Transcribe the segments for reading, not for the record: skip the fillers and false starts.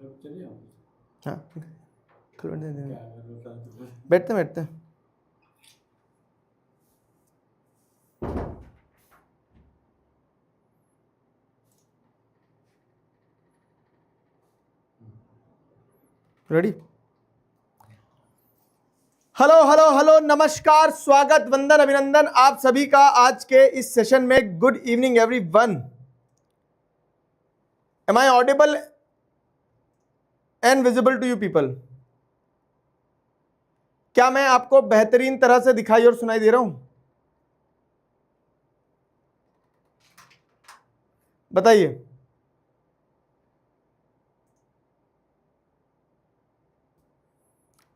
हाँ बैठते बैठते रेडी। हेलो हेलो हेलो, नमस्कार, स्वागत, वंदन, अभिनंदन आप सभी का आज के इस सेशन में। Good evening everyone. Am I audible and visible to you people? क्या मैं आपको बेहतरीन तरह से दिखाई और सुनाई दे रहा हूं? बताइए।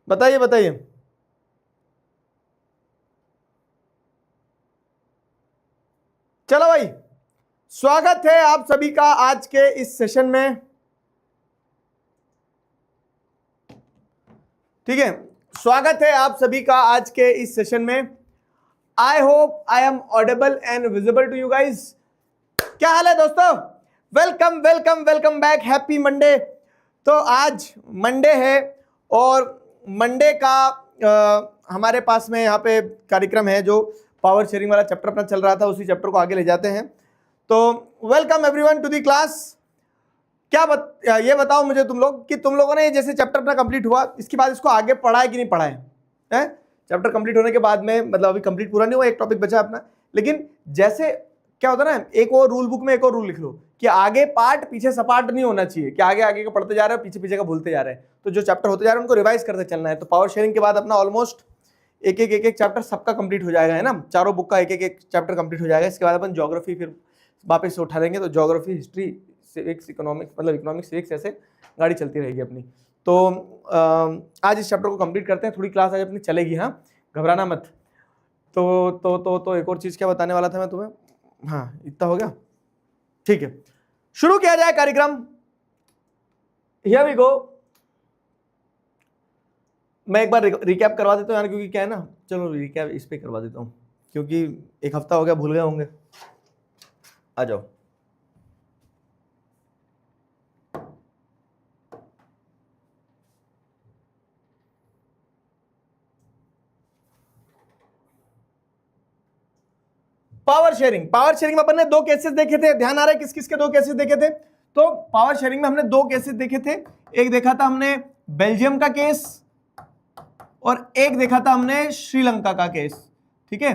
बताइए बताइए। चलो भाई, स्वागत है आप सभी का आज के इस सेशन में। ठीक है, स्वागत है आप सभी का आज के इस सेशन में। I hope I am audible and visible to you guys. क्या हाल है दोस्तों? Welcome welcome welcome back, happy Monday. तो आज मंडे है और मंडे का हमारे पास में यहाँ पे कार्यक्रम है जो पावर शेयरिंग वाला चैप्टर अपना चल रहा था, उसी चैप्टर को आगे ले जाते हैं। तो welcome everyone to the class. ये बताओ मुझे तुम लोग कि तुम लोगों ने जैसे चैप्टर अपना कंप्लीट हुआ, इसके बाद इसको आगे पढ़ा है कि नहीं पढ़ा है? चैप्टर कंप्लीट होने के बाद में, मतलब अभी कंप्लीट पूरा नहीं हुआ, एक टॉपिक बचा अपना, लेकिन जैसे क्या होता है ना, एक और रूल बुक में एक और रूल लिख लो कि आगे पार्ट पीछे सपाट नहीं होना चाहिए, कि आगे आगे का पढ़ते जा रहे हो, पीछे पीछे का भूलते जा रहे हैं। तो जो चैप्टर होते जा रहे हैं उनको रिवाइज करते चलना है। तो पावर शेयरिंग के बाद अपना ऑलमोस्ट एक एक चैप्टर सबका कंप्लीट हो जाएगा, है ना। चारों बुक का एक एक चैप्टर कंप्लीट हो जाएगा। इसके बाद अपन ज्योग्राफी फिर वापस से उठा लेंगे। तो ज्योग्राफी, हिस्ट्री, सिविक्स, इकोनॉमिक्स, मतलब इकोनॉमिक्स, सिविक्स, ऐसे गाड़ी चलती रहेगी अपनी। तो आज इस चैप्टर को कंप्लीट करते हैं। थोड़ी क्लास आज अपनी चलेगी, हाँ, घबराना मत। तो एक और चीज़ क्या बताने वाला था मैं तुम्हें? हाँ, इतना हो गया, ठीक है। शुरू किया जाए कार्यक्रम। Here we go. मैं एक बार रिकैप करवा देता हूँ यार, क्योंकि क्या है ना, चलो रिकैप इस पे करवा देता हूँ, क्योंकि एक हफ्ता हो गया, भूल गए होंगे। आ जाओ। पावर शेयरिंग में अपन ने दो केसेस देखे थे। ध्यान आ रहा है किस किस के दो केसेस देखे थे? तो पावर शेयरिंग में हमने दो केसेस देखे थे। एक देखा था हमने बेल्जियम का केस और एक देखा था हमने श्रीलंका का केस। ठीक है,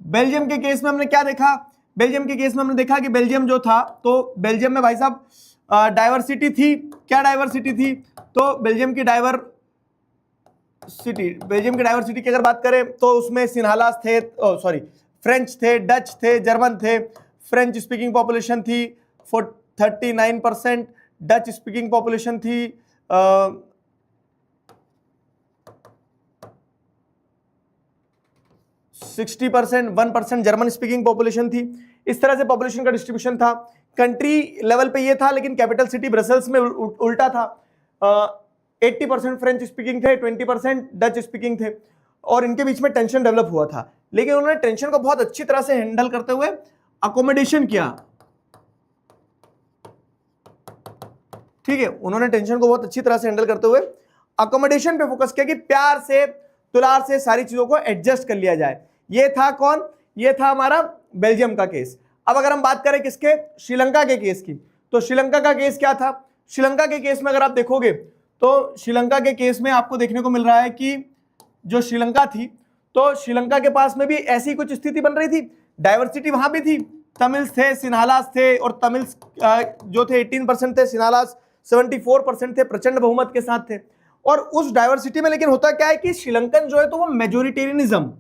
बेल्जियम के केस में हमने क्या देखा? बेल्जियम के केस में हमने देखा कि बेल्जियम जो था, तो बेल्जियम में भाई साहब डाइवर्सिटी थी। क्या डाइवर्सिटी थी? तो बेल्जियम की डाइवर्सिटी की अगर बात करें तो उसमें सिन्हालास थे, फ्रेंच थे, डच थे, जर्मन थे। फ्रेंच स्पीकिंग पॉपुलेशन थी 39%, डच स्पीकिंग पॉपुलेशन थी 60%, 1% जर्मन स्पीकिंग पॉपुलेशन थी। इस तरह से पॉपुलेशन का डिस्ट्रीब्यूशन था। कंट्री लेवल पे ये था, लेकिन कैपिटल सिटी ब्रसेल्स में उल्टा था। 80% फ्रेंच स्पीकिंग थे, 20% डच स्पीकिंग थे, और इनके बीच में टेंशन डेवलप हुआ था। लेकिन उन्होंने टेंशन को बहुत अच्छी तरह से हैंडल करते हुए अकोमोडेशन किया। ठीक है, उन्होंने टेंशन को बहुत अच्छी तरह से हैंडल करते हुए अकोमोडेशन पे फोकस किया कि प्यार से, दुलार से सारी चीजों को एडजस्ट कर लिया जाए। ये था कौन? ये था हमारा बेल्जियम का केस। अब अगर हम बात करें किसके? श्रीलंका के केस की, तो श्रीलंका का केस क्या था? श्रीलंका के केस में अगर आप देखोगे तो श्रीलंका के केस में आपको देखने को मिल रहा है कि जो श्रीलंका थी, तो श्रीलंका के पास में भी ऐसी कुछ स्थिति बन रही थी। डाइवर्सिटी वहां भी थी, तमिल्स थे, सिन्हालास थे, और तमिल्स जो थे 18% थे, सिन्हालास 74% थे, प्रचंड बहुमत के साथ थे। और उस डाइवर्सिटी में लेकिन होता क्या है कि श्रीलंकन जो है तो वो मेजोरिटेरियनिज्म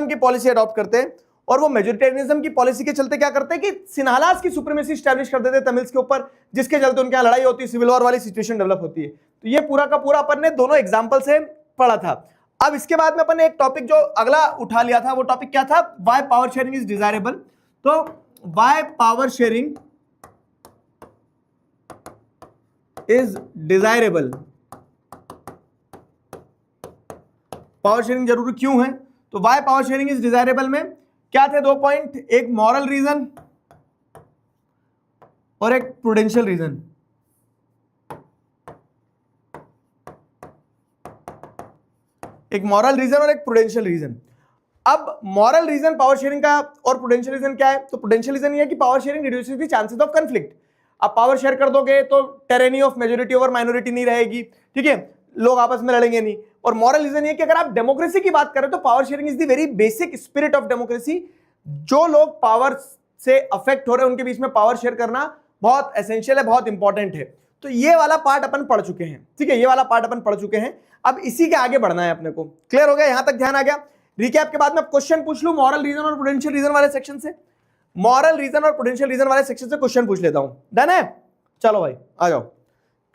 की पॉलिसी अडॉप्ट करते हैं, और वो मेजोरिटेरियनिज्म की पॉलिसी के चलते क्या करते हैं कि सिन्हालास की सुप्रीमेसी स्टैब्लिश कर देते हैं तमिल्स के ऊपर, जिसके चलते उनके यहाँ लड़ाई होती है, सिविल वॉर वाली सिचुएशन डेवलप होती है। तो ये पूरा का पूरा अपन ने दोनों एग्जांपल से पढ़ा था। अब इसके बाद में अपन ने एक टॉपिक जो अगला उठा लिया था, वो टॉपिक क्या था? Why power sharing is desirable. तो why power sharing is desirable, power sharing जरूरी क्यों है? तो why power sharing is desirable में क्या थे 2 पॉइंट, एक मॉरल रीजन और एक प्रूडेंशियल रीजन। एक मॉरल रीजन और एक प्रूडेंशियल रीजन। अब मॉरल रीजन पावर शेयरिंग का और प्रूडेंशियल रीजन क्या है? तो प्रूडेंशियल रीजन ये है कि power sharing reduces the chances of conflict. आप पावर शेयर कर दोगे तो tyranny of majority over minority नहीं रहेगी, ठीक है, लोग आपस में लड़ेंगे नहीं। और मॉरल रीजन ये कि अगर आप डेमोक्रेसी की बात करें तो power sharing is the very basic spirit of democracy. जो लोग पावर से अफेक्ट हो रहे हैं उनके बीच में पावर शेयर करना बहुत एसेंशियल है, बहुत इंपॉर्टेंट है। तो ये वाला पार्ट अपन पढ़ चुके हैं, ठीक है, ये वाला पार्ट अपन पढ़ चुके हैं। अब इसी के आगे बढ़ना है अपने को। क्लियर हो गया? यहां तक ध्यान आ गया? रिकैप के बाद में क्वेश्चन पूछ लूं मॉरल रीजन और प्रूडेंशियल रीजन वाले सेक्शन से। मॉरल रीजन और प्रूडेंशियल रीजन वाले सेक्शन से क्वेश्चन पूछ लेता हूं। डन है? चलो भाई आ जाओ।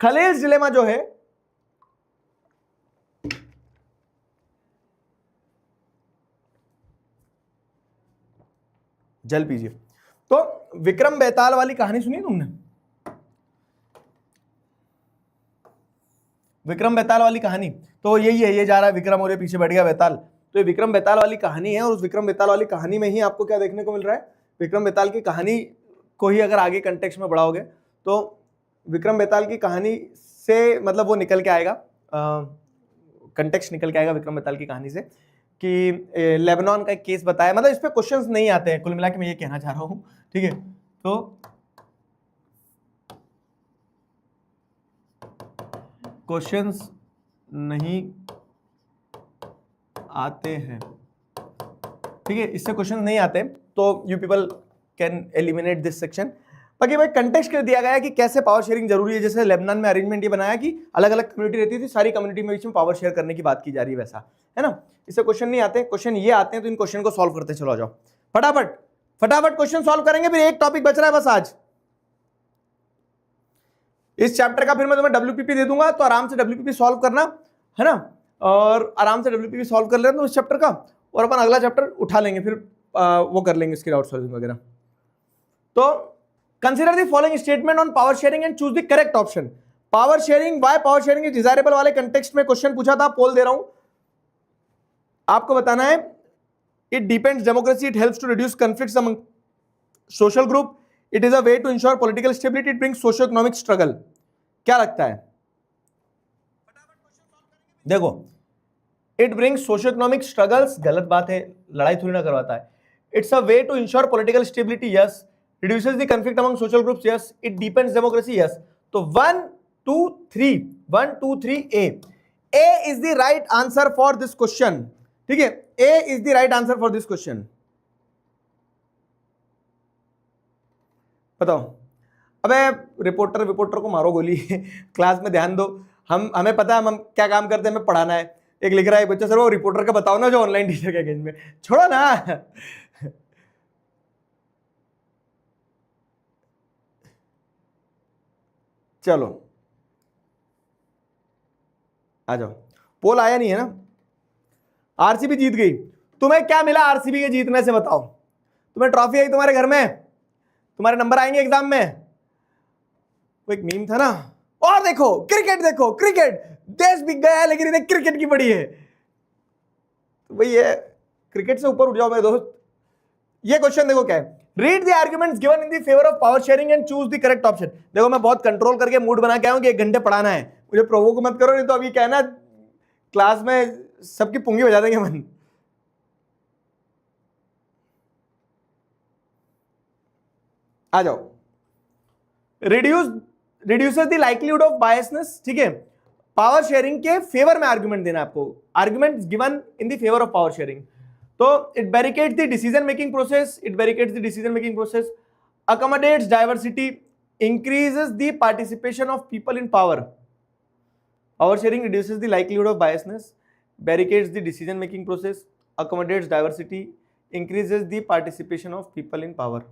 खलील्स डिलेमा जो है, जल पीजिए। तो विक्रम बेताल वाली कहानी सुनी तुमने? विक्रम बेताल वाली कहानी तो यही है, ये जा रहा है विक्रम और ये पीछे बैठ गया बेताल। तो ये विक्रम बेताल वाली कहानी है और उस विक्रम बेताल वाली कहानी में ही आपको क्या देखने को मिल रहा है? विक्रम बेताल की कहानी को ही अगर आगे कंटेक्स्ट में बढ़ाओगे तो विक्रम बेताल की कहानी से मतलब वो निकल के आएगा, कंटेक्स्ट निकल के आएगा विक्रम बेताल की कहानी से कि लेबनान का एक केस बताया। मतलब इस पे क्वेश्चंस नहीं आते हैं, कुल मिला के मैं ये कहना चाह रहा हूँ, ठीक है। तो क्वेश्चंस नहीं आते हैं, ठीक है, इससे क्वेश्चन नहीं आते तो you people can eliminate this section. बाकी भाई कंटेक्स्ट कर दिया गया है कि कैसे पावर शेयरिंग जरूरी है। जैसे लेबनान में अरेंजमेंट ये बनाया कि अलग अलग कम्युनिटी रहती थी, सारी कम्युनिटी में बीच में पावर शेयर करने की बात की जा रही है, वैसा है ना। इससे क्वेश्चन नहीं आते, क्वेश्चन ये आते हैं तो इन क्वेश्चन को सॉल्व करते चलो जाओ फटाफट फटाफट क्वेश्चन सॉल्व करेंगे। फिर एक टॉपिक बच रहा है बस आज इस चैप्टर का, फिर मैं तुम्हें डब्ल्यूपीपी दे दूंगा तो आराम से डब्ल्यूपीपी सॉल्व करना, है ना। और आराम से डब्ल्यूपीपी सॉल्व कर लेना इस चैप्टर का और अपन अगला चैप्टर उठा लेंगे, फिर वो कर लेंगे इसकी डाउट सॉल्विंग वगैरह। तो consider the following statement on power sharing and choose the correct option. Power sharing, why power sharing is desirable वाले कंटेक्स्ट में क्वेश्चन पूछा था, पोल दे रहा हूं, आपको बताना है। It depends democracy, it helps to reduce conflicts among social group, it is a way to ensure political stability, it brings socio economic struggle. क्या लगता है? देखो, it brings socio economic struggles, गलत बात है, लड़ाई थोड़ी ना करवाता है। It's a way to ensure political stability, yes. reduces the conflict among social groups, yes. It deepens democracy, yes. तो 1 2 3 A is the right answer for this question, ठीक है, A is the right answer for this question। बताओ। अबे reporter को मारो गोली class में ध्यान दो। हमें पता है हम क्या काम करते हैं, हमें पढ़ाना है। एक लिख रहा है बच्चा, सर वो रिपोर्टर का बताओ ना जो ऑनलाइन टीचर के अगेंस्ट में, छोड़ो ना चलो आ जाओ। पोल आया नहीं है ना? आरसीबी जीत गई। तुम्हें क्या मिला आरसीबी के जीतने से बताओ? तुम्हें ट्रॉफी आई तुम्हारे घर में, तुम्हारे नंबर आएंगे एग्जाम में। वो एक मीम था ना, और देखो देखो क्रिकेट देश बिक गया है लेकिन इन्हें क्रिकेट की पड़ी है। तो भाई ये क्रिकेट से ऊपर उठ जाओ मेरे दोस्त। ये क्वेश्चन देखो क्या है, read the arguments given in the favour of power sharing and choose the correct option. देखो मैं बहुत कंट्रोल करके मूड बना के आया हूं कि 1 घंटे पढ़ाना है, मुझे प्रोवोक मत करो, नहीं तो अभी क्या है ना क्लास में सबकी पुंगी बजा देंगे मन। आ जाओ। Reduces the likelihood of biasness, ठीक है, पावर शेयरिंग के फेवर में आर्गुमेंट देना आपको, arguments given in the favour of power sharing. तो it barricades the decision making process, accommodates diversity, increases the participation of people in power. Power sharing reduces the likelihood of biasness, barricades the decision making process, accommodates diversity, increases the participation of people in power.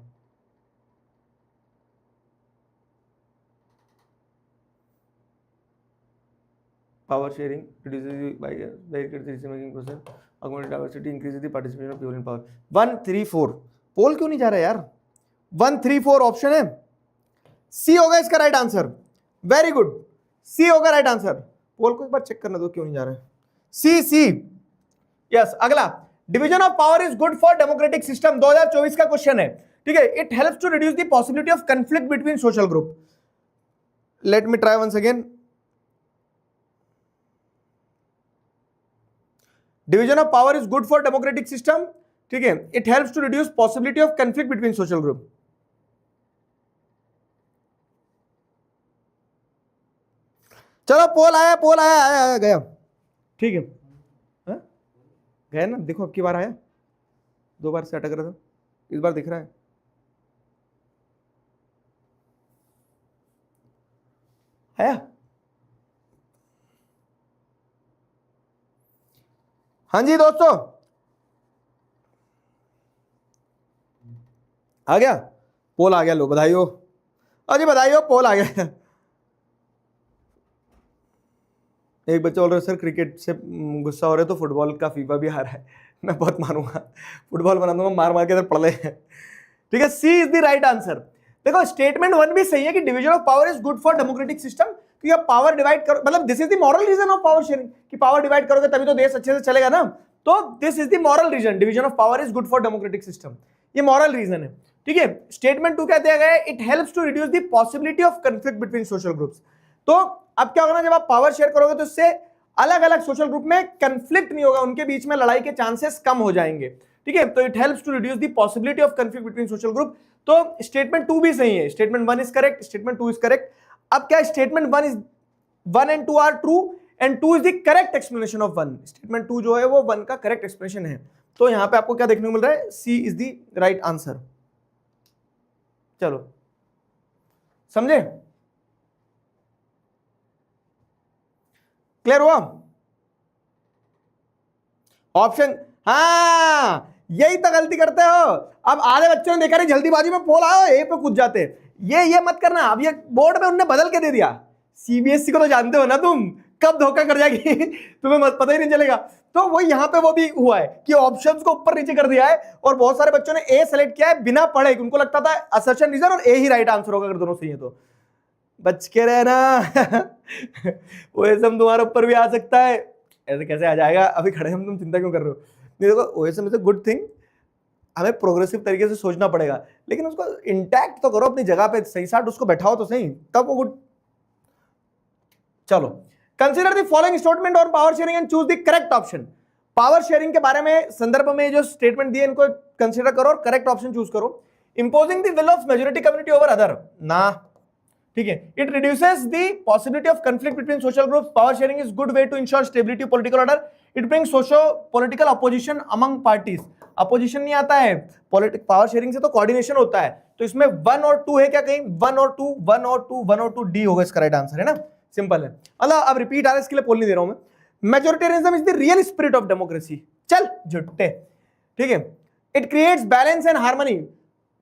Power sharing reduces the bias, barricades the decision making process, accommodates diversity, increases the participation of people in power. 1 3 4 पोल क्यों नहीं जा रहा यार? 1 3 4 option है, सी होगा इसका right answer. Very good, सी होगा right answer. पोल को एक बार चेक करना दो क्यों नहीं जा रहा है। C yes. अगला, division of power is good for democratic system, 2024 का क्वेश्चन है, ठीक है। It helps to reduce the possibility of conflict between social group. Let me try once again. Division of power is good for democratic system, ठीक है। It helps to reduce possibility of conflict between social group. चलो poll आया, पोल आया, आया, आया गया, ठीक है। हाँ? गया ना, देखो अब की बार आया, 2 बार से अटक रहा था, इस बार दिख रहा है। आया? हाँ जी दोस्तों, आ गया पोल, आ गया, लो बधाई हो, अजी बधाई हो, पोल आ गया। एक बच्चा बोल रहा है सर क्रिकेट से गुस्सा हो रहे तो फुटबॉल का फीफा भी आ रहा है। मैं बहुत मारूंगा, फुटबॉल बना दूंगा, मार मार के इधर पड़ ले, ठीक है। C is the right answer. देखो स्टेटमेंट 1 भी सही है कि division of power is good for democratic system, तो ये पावर डिवाइड करो, मतलब this is the moral reason of power sharing, कि पावर डिवाइड करोगे तभी तो देश अच्छे से चलेगा ना। तो this is the moral reason, division of power is good for democratic system, ये मॉरल रीजन है, ठीक है। स्टेटमेंट 2 क्या दिया गया है, it helps to reduce the possibility of conflict between social groups. तो अब क्या होगा ना, जब आप पावर शेयर करोगे तो इससे अलग अलग सोशल ग्रुप में कंफ्लिक्ट नहीं होगा, उनके बीच में लड़ाई के चांसेस कम हो जाएंगे, ठीक है। तो it helps to reduce the possibility of conflict between social group. तो स्टेटमेंट 2 भी सही है, statement 1 is correct, statement 2 is correct. अब क्या statement 1 and 2 are true and 2 is the correct explanation of 1। Statement 2 जो है वो 1 का करेक्ट एक्सप्लेनेशन है। तो यहां पे आपको क्या देखने को मिल रहा है, C is the right answer. चलो समझे, क्लियर हुआ? ऑप्शन, हाँ यही तो गलती करते हो। अब आधे बच्चों ने देखा नहीं, जल्दीबाजी में पोल आया, ए पे कूद जाते। ये मत करना। अब ये बोर्ड में उनने बदल के दे दिया, सीबीएसई को तो जानते हो ना तुम, कब धोखा कर जाएगी तुम्हें पता ही नहीं चलेगा। तो वो यहाँ पे वो भी हुआ है कि ऑप्शंस को ऊपर नीचे कर दिया है, और बहुत सारे बच्चों ने ए सेलेक्ट किया है बिना पढ़े, उनको लगता था असर्शन रीजन और ए ही राइट आंसर होगा, अगर दोनों सही है तो। बच के रहना ओएसएम तुम्हारे ऊपर भी आ सकता है। ऐसे कैसे आ जाएगा, अभी खड़े हम, तुम चिंता क्यों कर रहे हो? नहीं देखो, OSM is a good thing, हमें प्रोग्रेसिव तरीके से सोचना पड़ेगा, लेकिन उसको इंटैक्ट तो करो अपनी जगह पे, सही साथ उसको बैठाओ तो सही, तब वो गुड। चलो, consider the following statement on power sharing and choose the correct option. Power sharing के बारे में संदर्भ में जो स्टेटमेंट दिए इनको कंसीडर करो और करेक्ट ऑप्शन चूज करो। Imposing the will of majority community over other, ना, ठीक है। It reduces the possibility of conflict between social groups. Power sharing is good way to ensure stability political order. It brings socio political opposition among parties. Opposition नहीं आता है power sharing से, तो coordination होता है। तो इसमें 1 और 2 है क्या, कहीं 1 और 2, 1 और 2, 1 और 2, डी होगा इसका राइट आंसर, है ना, सिंपल है। अल्लाह, अब रिपीट आ रहा है, इसके लिए पोल नहीं दे रहा हूं मैं। Majoritarianism is the real spirit of democracy, चल झुट्टे, ठीक है। It creates balance and harmony.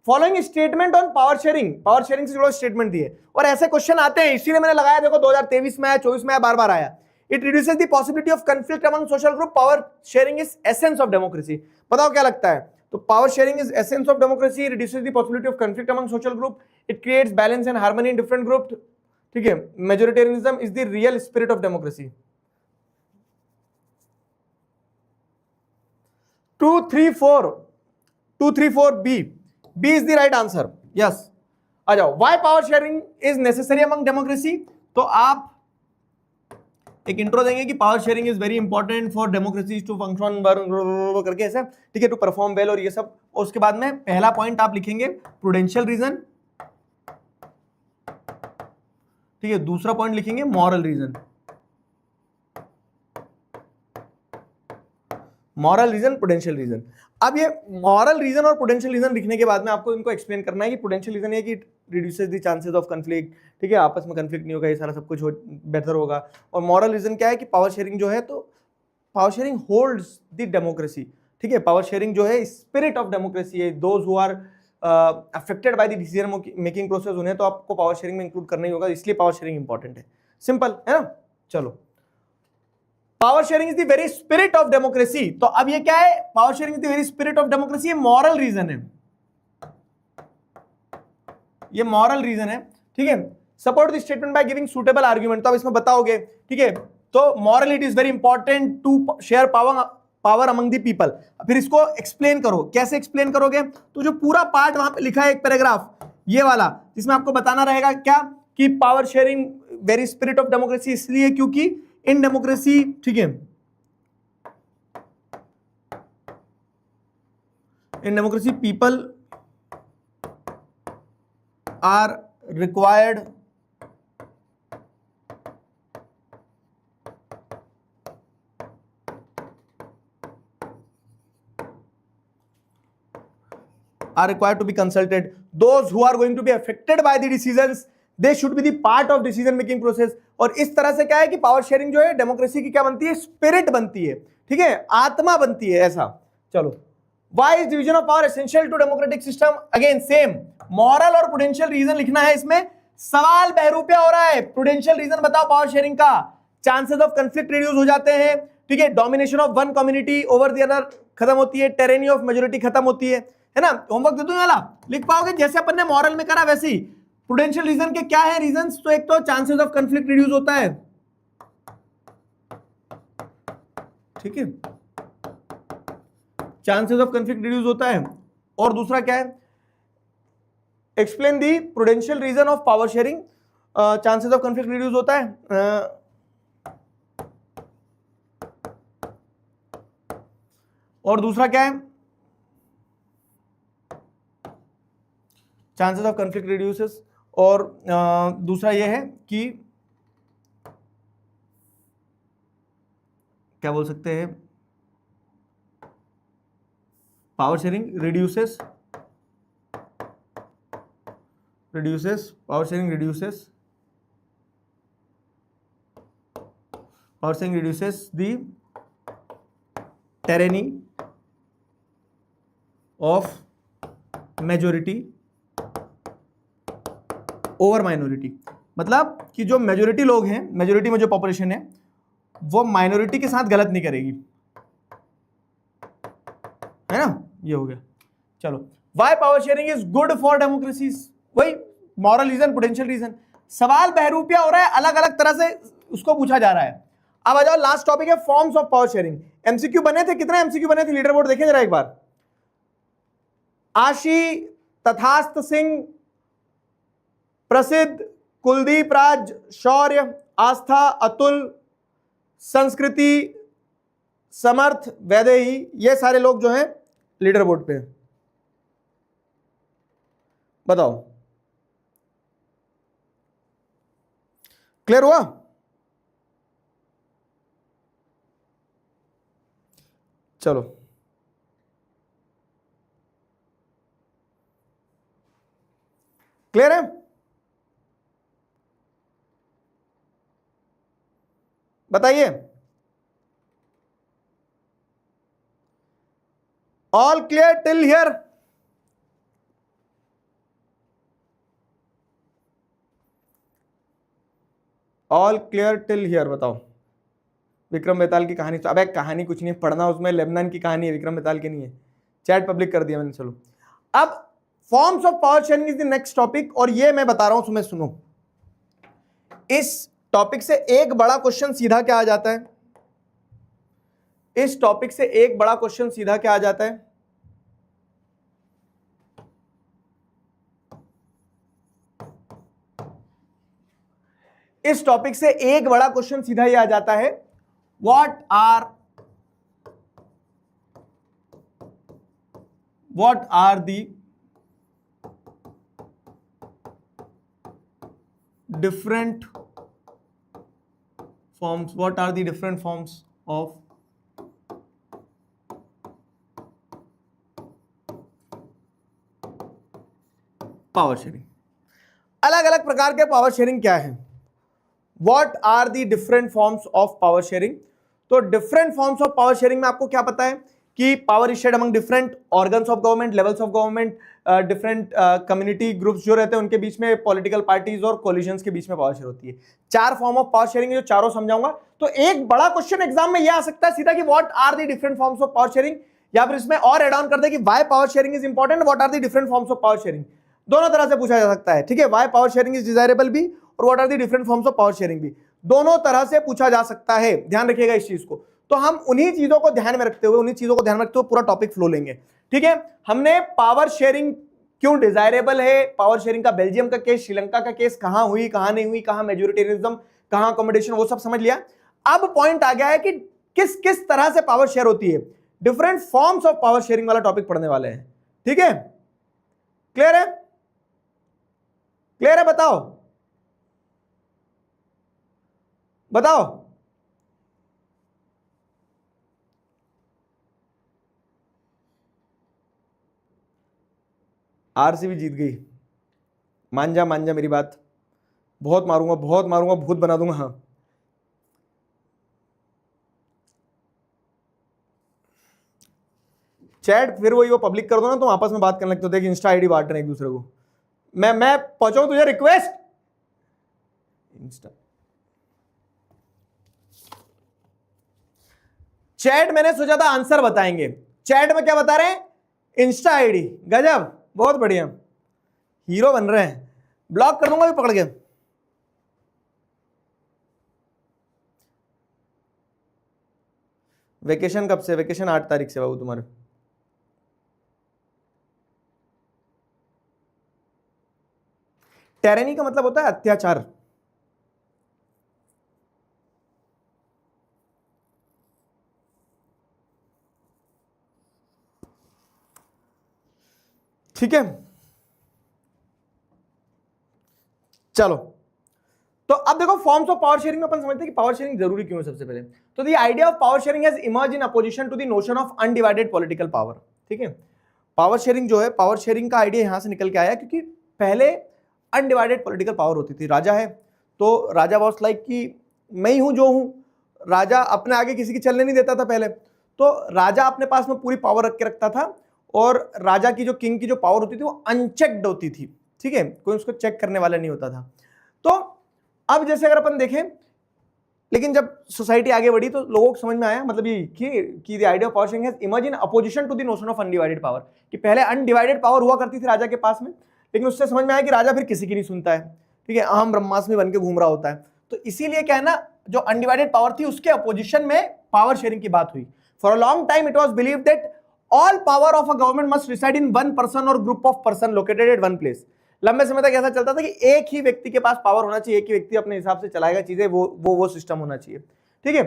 Following statement on power sharing, power sharing से जुड़ा स्टेटमेंट दिए, और ऐसे क्वेश्चन आते हैं, इसीलिए मैंने लगाया, देखो 2023 में आया, 24 में आया, बार बार आया। It reduces the possibility of conflict among social group. Power sharing is essence of democracy. बताओ क्या लगता है? तो power sharing is essence of democracy, reduces the possibility of conflict among social group, it creates balance and harmony in different group, ठीक है। Majoritarianism is the real spirit of democracy. 2, 3, 4, 2, 3, 4 B, B is the right answer, yes. आ जाओ, why power sharing is necessary among democracy. तो आप एक intro देंगे कि power sharing is very important for democracy to function करके ऐसा, ठीक है, टू परफॉर्म वेल और ये सब। और उसके बाद में पहला पॉइंट आप लिखेंगे प्रूडेंशियल रीजन, ठीक है। दूसरा पॉइंट लिखेंगे moral reason, moral reason, prudential reason. अब ये मॉरल रीजन और प्रूडेंशियल रीजन लिखने के बाद में आपको इनको एक्सप्लेन करना है कि प्रूडेंशियल रीजन है कि reduces the chances of conflict, ठीक है, आपस में कंफ्लिक्ट नहीं होगा, ये सारा सब कुछ बेहतर होगा। और मॉरल रीजन क्या है कि पावर शेयरिंग जो है, तो power sharing holds the democracy, ठीक है। पावर शेयरिंग जो है स्पिरिट ऑफ डेमोक्रेसी है। Those who are affected by the decision making process, उन्हें तो आपको पावर शेयरिंग में इंक्लूड करना ही होगा, इसलिए पावर शेयरिंग इंपॉर्टेंट है, सिंपल है ना। चलो, power sharing is the very spirit of democracy. तो अब ये क्या है, power sharing is the very spirit of democracy, ये मॉरल रीजन है, ये मॉरल रीजन है, ठीक है। Support the statement by giving suitable argument, तो अब इसमें बताओगे, ठीक है। तो moral it is very important to share power power among the people. फिर इसको एक्सप्लेन करो, कैसे एक्सप्लेन करोगे? तो जो पूरा पार्ट वहां पे लिखा है एक पैराग्राफ ये वाला, जिसमें आपको बताना रहेगा क्या कि power sharing very spirit of democracy इसलिए क्योंकि इन डेमोक्रेसी, ठीक है, in democracy people are required to be consulted. Those who are going to be affected by the decisions, they should be the part of decision making process. और इस तरह से क्या है कि पावर शेयरिंग जो है डेमोक्रेसी की क्या बनती है? स्पिरिट बनती है, ठीक है, आत्मा बनती है, ऐसा। चलो, why is division of power essential to democratic system? Again same, moral और prudential reason लिखना है इसमें। सवाल बहरूपिया हो रहा है, prudential reason बताओ पावर शेयरिंग का। चांसेस ऑफ कंफ्लिक्ट रिड्यूस हो जाते हैं, ठीक है, domination of one community over the other खत्म होती है, टेरेनी ऑफ मेजोरिटी खत्म होती है ना। होमवर्क दे दूं वाला, लिख पाओगे जैसे अपन ने मॉरल में करा वैसे ही। प्रूडेंशियल रीजन के क्या है रीजंस? तो एक तो चांसेस ऑफ कंफ्लिक्ट रिड्यूस होता है, ठीक है, चांसेस ऑफ कंफ्लिक्ट रिड्यूस होता है। और दूसरा क्या है? Explain the prudential reason of power sharing, chances of conflict reduce होता है। और दूसरा क्या है? Chances of conflict reduces. और दूसरा यह है कि क्या बोल सकते हैं, power sharing reduces power sharing reduces the tyranny of majority over minority. मतलब कि जो मेजोरिटी लोग हैं, मेजोरिटी में जो पॉपुलेशन है, वो माइनॉरिटी के साथ गलत नहीं करेगी, है ना। ये हो गया। चलो, why power sharing is good for democracy? वही मॉरल रीजन, पोटेंशियल रीजन। सवाल बहरूपिया हो रहा है, अलग अलग तरह से उसको पूछा जा रहा है। अब आ जाओ, लास्ट टॉपिक है forms of power sharing. MCQ बने थे, कितने एमसीक्यू बने थे? लीडर बोर्ड देखें जरा एक बार। आशी, तथास्त सिंह, प्रसिद्ध, कुलदीप राज, शौर्य, आस्था, अतुल, संस्कृति, समर्थ, वैदेही, ये सारे लोग जो हैं लीडर बोर्ड पे। बताओ, क्लियर हुआ? चलो, क्लियर है? बताइए, all clear till here? All clear till here? बताओ। विक्रम बेताल की कहानी, अबे कहानी कुछ नहीं पढ़ना, उसमें लेबनान की कहानी है, विक्रम बेताल की नहीं है। चैट पब्लिक कर दिया मैंने। चलो, अब forms of power sharing is the next topic, और ये मैं बता रहा हूं तुम्हें, सुनो। इस टॉपिक से एक बड़ा क्वेश्चन सीधा क्या आ जाता है? इस टॉपिक से एक बड़ा क्वेश्चन सीधा क्या आ जाता है? इस टॉपिक से एक बड़ा क्वेश्चन सीधा ये आ जाता है, what are the different forms of power sharing? अलग अलग प्रकार के पावर शेयरिंग क्या है? What are the different forms of power sharing? तो different forms of power sharing में आपको क्या पता है कि power is shared among different organs of government, levels of government, different community groups जो रहते हैं उनके बीच में, पॉलिटिकल पार्टीज और कोलिशंस के बीच में पावर शेयर होती है। 4 फॉर्म ऑफ पावर शेयरिंग जो चारों समझाऊंगा। तो एक बड़ा क्वेश्चन एग्जाम में यह आ सकता है सीधा कि what are the different forms of power sharing, या फिर इसमें और एड ऑन कर दे कि why power sharing is important, what are the different forms of power sharing. दोनों तरह से पूछा जा सकता है, ठीक है। Why power sharing is desirable भी, और what are the different forms of power sharing भी, दोनों तरह से पूछा जा सकता है। ध्यान रखिएगा इस चीज को, तो हम उन्हीं चीजों को ध्यान में रखते हुए पूरा टॉपिक फ्लो लेंगे। ठीक है, हमने पावर शेयरिंग क्यों डिजायरेबल है, पावर शेयरिंग का बेल्जियम का केस, श्रीलंका का केस, कहां हुई कहां नहीं हुई, कहां मेजोरिटेरियनिज्म, कहां अकोमोडेशन, वो सब समझ लिया। अब पॉइंट आ गया है कि किस किस तरह से पावर शेयर होती है, different forms of power sharing वाला टॉपिक पढ़ने वाले हैं। ठीक है, क्लियर है? क्लियर है? बताओ बताओ। आरसीबी जीत गई, मान जा मेरी बात, बहुत मारूंगा भूत बना दूंगा। हाँ, चैट फिर वही वो पब्लिक कर दो ना, तो आपस में बात करने लगते होते कि इंस्टा आईडी बांट रहे हैं एक दूसरे को। मैं पहुंचाऊं तुझे रिक्वेस्ट इंस्टा चैट, मैंने सोचा था आंसर बताएंगे, चैट में क्या बता रहे हैं, इंस्टा आईडी। गजब, बहुत बढ़िया, हीरो बन रहे हैं। ब्लॉक कर दूंगा भी पकड़ के। वेकेशन कब से? वेकेशन 8 तारीख से बाबू तुम्हारे। टेरेनी का मतलब होता है अत्याचार। ठीक है, चलो तो अब देखो फॉर्म्स ऑफ पावर शेयरिंग में अपन समझते हैं कि पावर शेयरिंग जरूरी क्यों है। सबसे पहले तो the idea of power sharing has emerge in opposition to the notion of undivided political power. ठीक है, पावर शेयरिंग जो है, पावर शेयरिंग का आइडिया यहां से निकल के आया क्योंकि पहले अनडिवाइडेड पॉलिटिकल पावर होती थी। राजा है तो राजा वाज लाइक कि मैं ही हूं जो हूं, राजा अपने आगे किसी की चलने नहीं देता था पहले, तो राजा अपने पास में पूरी पावर रख के रखता था और राजा की जो किंग की जो पावर होती थी वो अनचेक्ड होती थी। ठीक है, कोई उसको चेक करने वाला नहीं होता था। तो अब जैसे अगर अपन देखें, लेकिन जब सोसाइटी आगे बढ़ी तो लोगों को समझ में आया, मतलब ये कि the idea of power sharing has emerge in opposition to the notion of undivided power, कि पहले अनडिवाइडेड पावर हुआ करती थी राजा के पास में, लेकिन उससे समझ में आया कि राजा फिर किसी की नहीं सुनता है। ठीक है, अहम ब्रह्मास्मि बन के घूम रहा होता है। तो इसीलिए क्या है ना, जो अनडिवाइडेड पावर थी उसके अपोजिशन में पावर शेयरिंग की बात हुई। For a long time it was believed that all power of a government must reside in one person or group of person located at one place. लंबे समय तक ऐसा चलता था कि एक ही व्यक्ति के पास पावर होना चाहिए, एक ही व्यक्ति अपने हिसाब से चलाएगा चीजें, वो सिस्टम होना चाहिए। ठीक है,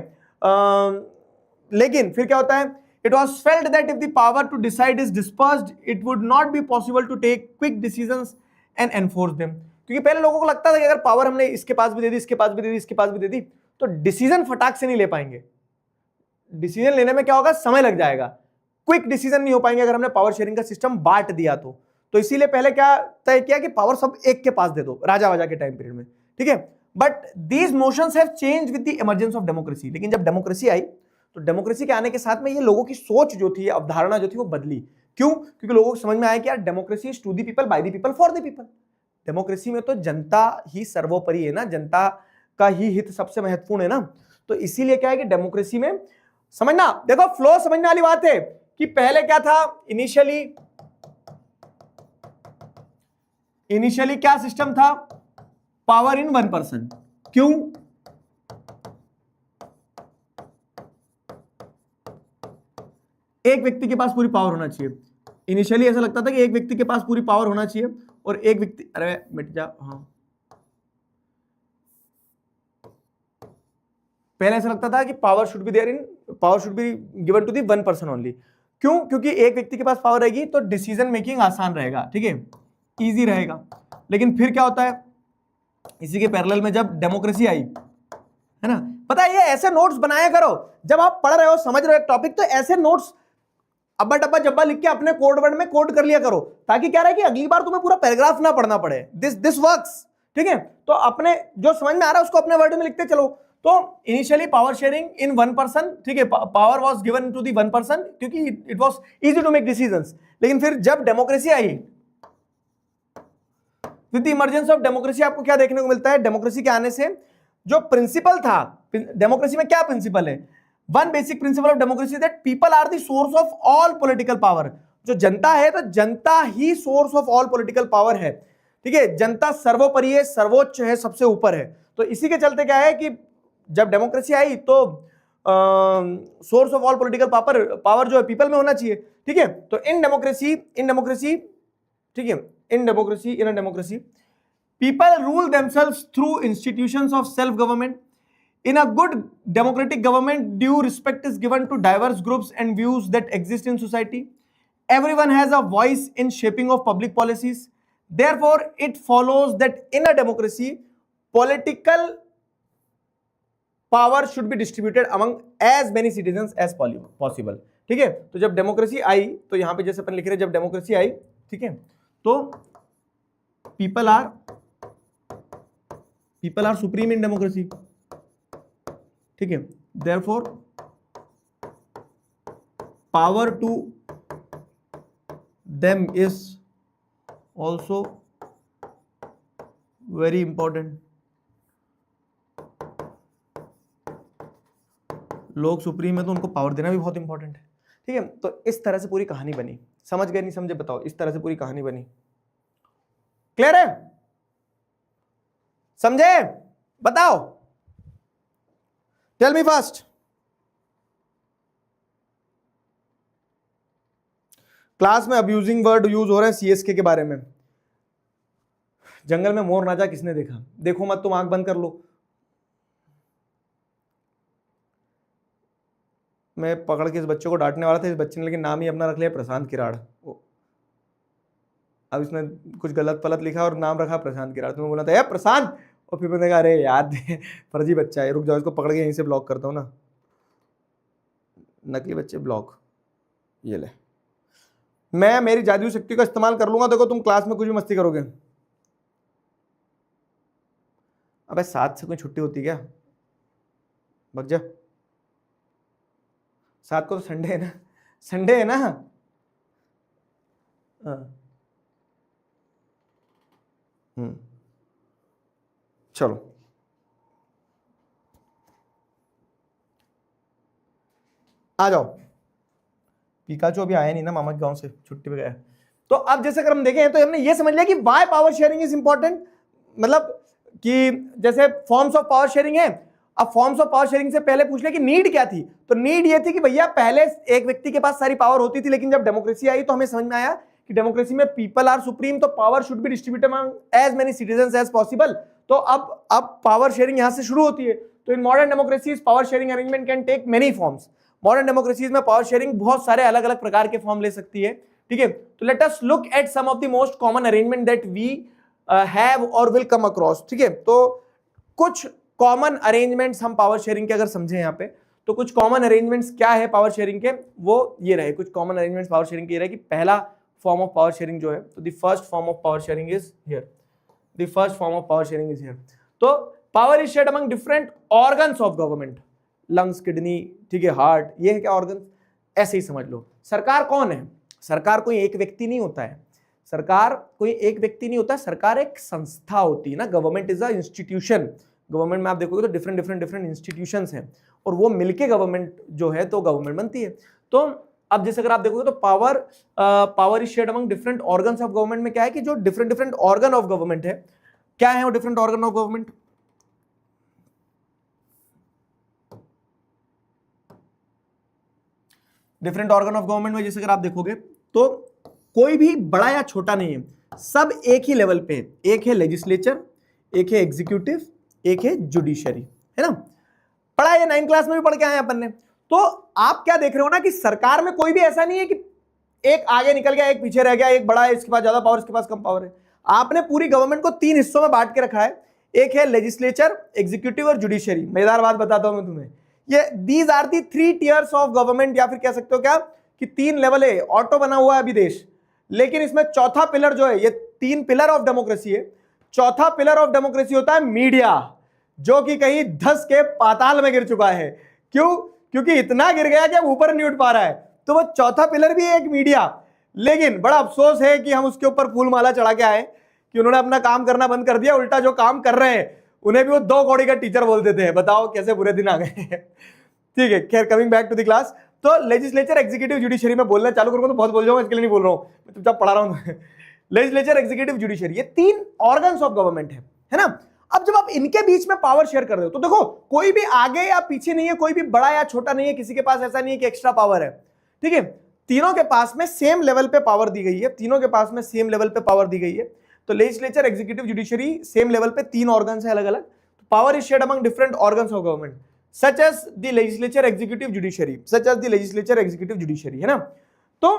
लेकिन फिर क्या होता है, it was felt that if the power to decide is dispersed it would not be possible to take quick decisions and enforce them. क्योंकि पहले लोगों को लगता था कि अगर पावर हमने इसके पास भी दे दी, इसके पास भी दे दी, इसके पास भी दे दी, तो डिसीजन फटाक से नहीं ले पाएंगे। डिसीजन लेने में क्या होगा, समय लग जाएगा, क्विक डिसीजन नहीं हो पाएंगे अगर हमने पावर शेयरिंग का सिस्टम बांट दिया तो इसीलिए पहले क्या तय किया कि पावर सब एक के पास दे दो, राजा वाजा के टाइम पीरियड में। ठीक है, but these notions have changed with the emergence of democracy. लेकिन जब डेमोक्रेसी आई तो डेमोक्रेसी के आने के साथ में ये लोगों की सोच जो थी, अवधारणा जो थी, वो बदली। क्यों? क्योंकि लोगों को समझ में आया कि यार democracy is to the people, by the people, for the people. Democracy में तो जनता ही सर्वोपरि है ना, जनता का ही हित सबसे महत्वपूर्ण है ना। तो इसीलिए क्या है कि डेमोक्रेसी में समझना, देखो फ्लो समझने वाली बात है कि पहले क्या था, इनिशियली क्या सिस्टम था, पावर इन वन पर्सन। क्यों? एक व्यक्ति के पास पूरी पावर होना चाहिए। इनिशियली ऐसा लगता था कि एक व्यक्ति के पास पूरी पावर होना चाहिए और एक व्यक्ति, अरे मिट जा, हाँ, पहले ऐसा लगता था कि power should be given to the one person only. क्यों? क्योंकि एक व्यक्ति के पास पावर रहेगी तो डिसीजन मेकिंग आसान रहेगा, ठीक है, इजी रहेगा। लेकिन फिर क्या होता है, इसी के पैरेलल में जब डेमोक्रेसी आई, है ना, पता है ये ऐसे नोट्स बनाया करो जब आप पढ़ रहे हो, समझ रहे हो एक टॉपिक, तो ऐसे नोट्स अब्बा डब्बा जब्बा लिख के अपने कोड वर्ड में कोड कर लिया करो, ताकि क्या रहे कि अगली बार तुम्हें पूरा पैराग्राफ ना पढ़ना पड़े। This works. ठीक है, तो अपने जो समझ में आ रहा है उसको अपने वर्ड में लिखते चलो। तो initially power sharing in one person, ठीक है, power was given to the one person क्योंकि it was easy to make decisions. लेकिन फिर जब डेमोक्रेसी आई, with the emergence of democracy, आपको क्या देखने को मिलता है, डेमोक्रेसी के आने से जो प्रिंसिपल था, डेमोक्रेसी में क्या प्रिंसिपल है, one basic principle of democracy that people are the source of all political power. जो जनता है तो जनता ही source of all political power है। ठीक है, जनता सर्वोपरि है, सर्वोच्च है, सबसे ऊपर है। तो इसी के चलते क्या है कि जब डेमोक्रेसी आई तो source of all political power जो है पीपल में होना चाहिए, ठीक है। तो इन डेमोक्रेसी, ठीक है, in democracy people rule themselves through institutions of self government. In a good democratic government, due respect is given to diverse groups and views that exist in society. Everyone has a voice in shaping of public policies. Therefore, it follows that in a democracy, political power should be distributed among as many citizens as possible. ठीक है। तो जब democracy आई, तो यहां पे जैसे अपन लिख रहे हैं, जब डेमोक्रेसी आई, ठीक है, तो people are supreme in democracy, ठीक है। therefore power to them is also very important. लोग सुप्रीम है तो उनको पावर देना भी बहुत इंपॉर्टेंट है, ठीक है। तो इस तरह से पूरी कहानी बनी। समझ गए नहीं समझे बताओ? इस तरह से पूरी कहानी बनी। क्लियर है? समझे? बताओ, टेल मी फास्ट। क्लास में अब्यूजिंग वर्ड यूज हो रहे हैं सीएसके के बारे में। जंगल में मोर नाचा किसने देखा? देखो मत, तुम आंख बंद कर लो। मैं पकड़ के इस बच्चे को डांटने वाला था, इस बच्चे ने लेकिन नाम ही अपना रख लिया प्रशांत किराड़। अब इसने कुछ गलत पलत लिखा और नाम रखा प्रशांत किराड़। तुम्हें बोला था यार प्रशांत, और फिर मैंने कहा अरे याद फर्जी बच्चा है, रुक जाओ इसको पकड़ के यहीं से ब्लॉक करता हूँ ना। नकली बच्चे ब्लॉक, ये ले। मैं मेरी जादुई शक्ति का इस्तेमाल कर लूंगा, देखो तुम क्लास में कुछ भी मस्ती करोगे। अबे 7 से कोई छुट्टी होती क्या? भग जा। 7 को तो संडे है ना, संडे है ना। चलो आ जाओ। पिकाचू अभी आया नहीं ना, मामा के गांव से छुट्टी पे गया। तो अब जैसे अगर हम देखें तो हमने ये समझ लिया कि why power sharing is important, मतलब कि जैसे फॉर्म्स ऑफ पावर शेयरिंग है। अब फॉर्म्स ऑफ पावर शेयरिंग से पहले पूछ ले कि नीड क्या थी। तो नीड ये थी कि भैया पहले एक व्यक्ति के पास सारी पावर होती थी, लेकिन जब डेमोक्रेसी आई तो हमें समझ में आया कि डेमोक्रेसी में पीपल आर सुप्रीम, तो power should be distributed among as many citizens as possible. तो अब पावर शेयरिंग यहां से शुरू होती है। तो in modern democracies power sharing arrangement can take many forms. Modern democracies में पावर शेयरिंग बहुत सारे अलग अलग प्रकार के फॉर्म ले सकती है, ठीक है। तो let us look at some of the most common arrangement that we have और विल कम अक्रॉस, ठीक है। तो कुछ कॉमन अरेंजमेंट्स हम पावर शेयरिंग के अगर समझे यहाँ पे, तो कुछ कॉमन अरेंजमेंट्स क्या है पावर शेयरिंग के, वो ये रहे। कुछ कॉमन अरेंजमेंट्स पावर शेयरिंग के ये रहे कि पहला फॉर्म ऑफ पावर शेयरिंग जो है, तो the first form of power sharing is here, the first form of power sharing is here. तो power is shared among different organs of government, lungs, kidney, ठीक है, हार्ट, ये है क्या organ, ऐसे ही समझ लो। सरकार कौन है? सरकार कोई एक व्यक्ति नहीं होता है, सरकार कोई एक व्यक्ति नहीं होता है, सरकार एक संस्था होती है ना। Government is a institution. Government में आप देखोगे तो डिफरेंट इंस्टीट्यूशंस हैं, और वो मिलके गवर्नमेंट जो है तो गवर्नमेंट बनती है। तो अब जैसे अगर आप देखोगे तो power is shared among different organs of government में क्या है कि जो डिफरेंट ऑर्गन ऑफ गवर्नमेंट है, क्या है वो different organ of government? Different organ of government में जैसे अगर आप देखोगे तो कोई भी बड़ा या छोटा नहीं है, सब एक ही लेवल पे है। एक है लेजिस्लेचर, एक है एग्जीक्यूटिव, एक है जुडिशरी, है ना। पढ़ा है 9th क्लास में भी पढ़ के आए अपन ने। तो आप क्या देख रहे हो ना कि सरकार में कोई भी ऐसा नहीं है कि एक आगे निकल गया, एक पीछे रह गया, एक बड़ा है इसके पास ज्यादा पावर, इसके पास कम पावर है। आपने पूरी गवर्नमेंट को 3 हिस्सों में बांट के रखा है। एक है लेजिस्लेचर, एग्जीक्यूटिव और जुडिशरी। मजेदार बात बताता हूं मैं तुम्हें, ये these are the 3 tiers of government, या फिर कह सकते हो क्या कि 3 लेवल है। ऑटो बना हुआ है अभी देश, लेकिन इसमें चौथा पिलर जो है, ये 3 पिलर ऑफ डेमोक्रेसी है। चौथा पिलर ऑफ डेमोक्रेसी होता है मीडिया, जो कि कहीं धस के पाताल में गिर चुका है। क्यों? क्योंकि इतना गिर गया कि अब ऊपर नहीं उठ पा रहा है। तो वो चौथा पिलर भी है एक मीडिया। लेकिन बड़ा अफसोस है कि हम उसके ऊपर फूल माला चढ़ा के आए कि उन्होंने अपना काम करना बंद कर दिया। उल्टा जो काम कर रहे हैं उन्हें भी वो 2 कौड़ी का टीचर बोल देते हैं। बताओ कैसे बुरे दिन आ गए। ठीक है, खैर coming back to the class. तो लेजिस्लेचर, एग्जीक्यूटिव, जुडिशरी में बोलना चालू करूंगा तो बहुत बोल जाऊंगा, इसके लिए नहीं बोल रहा हूं, मैं चुपचाप पढ़ा रहा हूं। लेजिस्लेचर, एग्जीक्यूटिव, जुडिशरी, ये 3 ऑर्गन्स ऑफ गवर्नमेंट है ना। अब जब आप इनके बीच में पावर शेयर कर रहे हो तो देखो कोई भी आगे या पीछे नहीं है, कोई भी बड़ा या छोटा नहीं है, किसी के पास ऐसा नहीं है कि एक्स्ट्रा पावर है, ठीक है। तीनों के पास में सेम लेवल पे पावर दी गई है, तीनों के पास में सेम लेवल पे पावर दी गई है। तो legislature, executive, judiciary same level पे तीन ऑर्गन्स है अलग अलग। Power is shared among different organs of government such as the legislature, executive, judiciary, such as the legislature, executive, judiciary, है ना। तो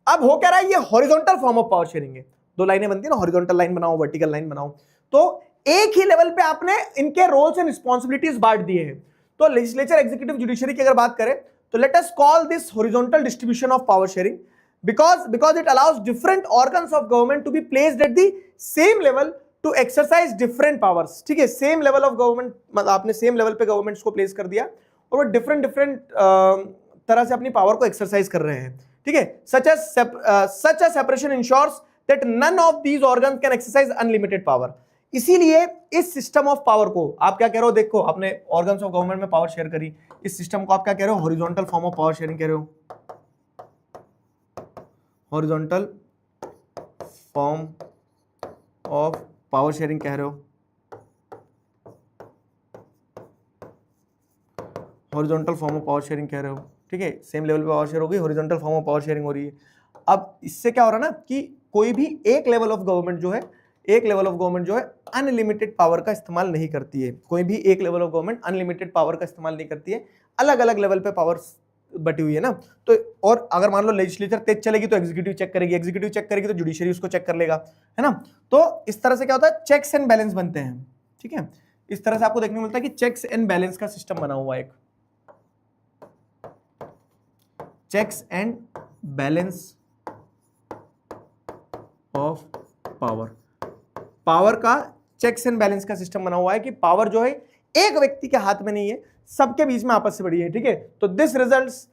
अब हो क्या रहा है, ये horizontal form of power sharing है। दो लाइनें बनती है ना, हॉरिजॉन्टल लाइन बनाओ, वर्टिकल लाइन बनाओ, तो एक ही लेवल पे आपने इनके रोल्स एंड रिस्पॉन्सिबिलिटीज बांट दिए हैं। तो लेजिस्लेचर, एग्जीक्यूटिव, जुडिशरी की अगर बात करें तो let us call this horizontal distribution of power sharing because it allows different organs of government to be placed at the same level to exercise different powers, ठीक है। सेम लेवल ऑफ गवर्नमेंट, मतलब आपने same level पे governments को place कर दिया और वो डिफरेंट तरह से अपनी पावर को एक्सरसाइज कर रहे हैं, ठीक है। such a separation ensures that none of these organs can exercise unlimited power। इसीलिए इस सिस्टम ऑफ पावर को आप क्या कह रहे हो, देखो आपने ऑर्गन्स ऑफ गवर्नमेंट में पावर शेयर करी, इस सिस्टम को आप क्या कह रहे हो, horizontal form of power sharing कह रहे हो, horizontal form of power sharing कह रहे हो, horizontal form of power sharing कह रहे हो, ठीक है। सेम लेवल पे पावर शेयर हो गई, horizontal form of power sharing हो रही है। अब इससे क्या हो रहा है ना कि कोई भी एक लेवल ऑफ गवर्नमेंट जो है, एक लेवल ऑफ गवर्नमेंट जो है अनलिमिटेड पावर का इस्तेमाल नहीं करती है। कोई भी एक level of government unlimited power का इस्तेमाल नहीं करती है, अलग अलग लेवल पे पावर बटी हुई है ना। तो और अगर मान लो लेजिस्लेचर तेज चलेगी तो एग्जीक्यूटिव चेक करेगी, एग्जीक्यूटिव चेक करेगी तो जुडिशरी उसको चेक कर लेगा, है ना। तो इस तरह से क्या होता है, चेक्स एंड बैलेंस बनते हैं, ठीक है। इस तरह से आपको देखने को मिलता है कि चेक्स एंड बैलेंस का सिस्टम बना हुआ है, एक checks and balance of power, power का चेक्स एंड बैलेंस का सिस्टम बना हुआ है कि पावर जो है एक व्यक्ति के हाथ में नहीं है, सबके बीच में आपस से बड़ी है, ठीक है। तो this results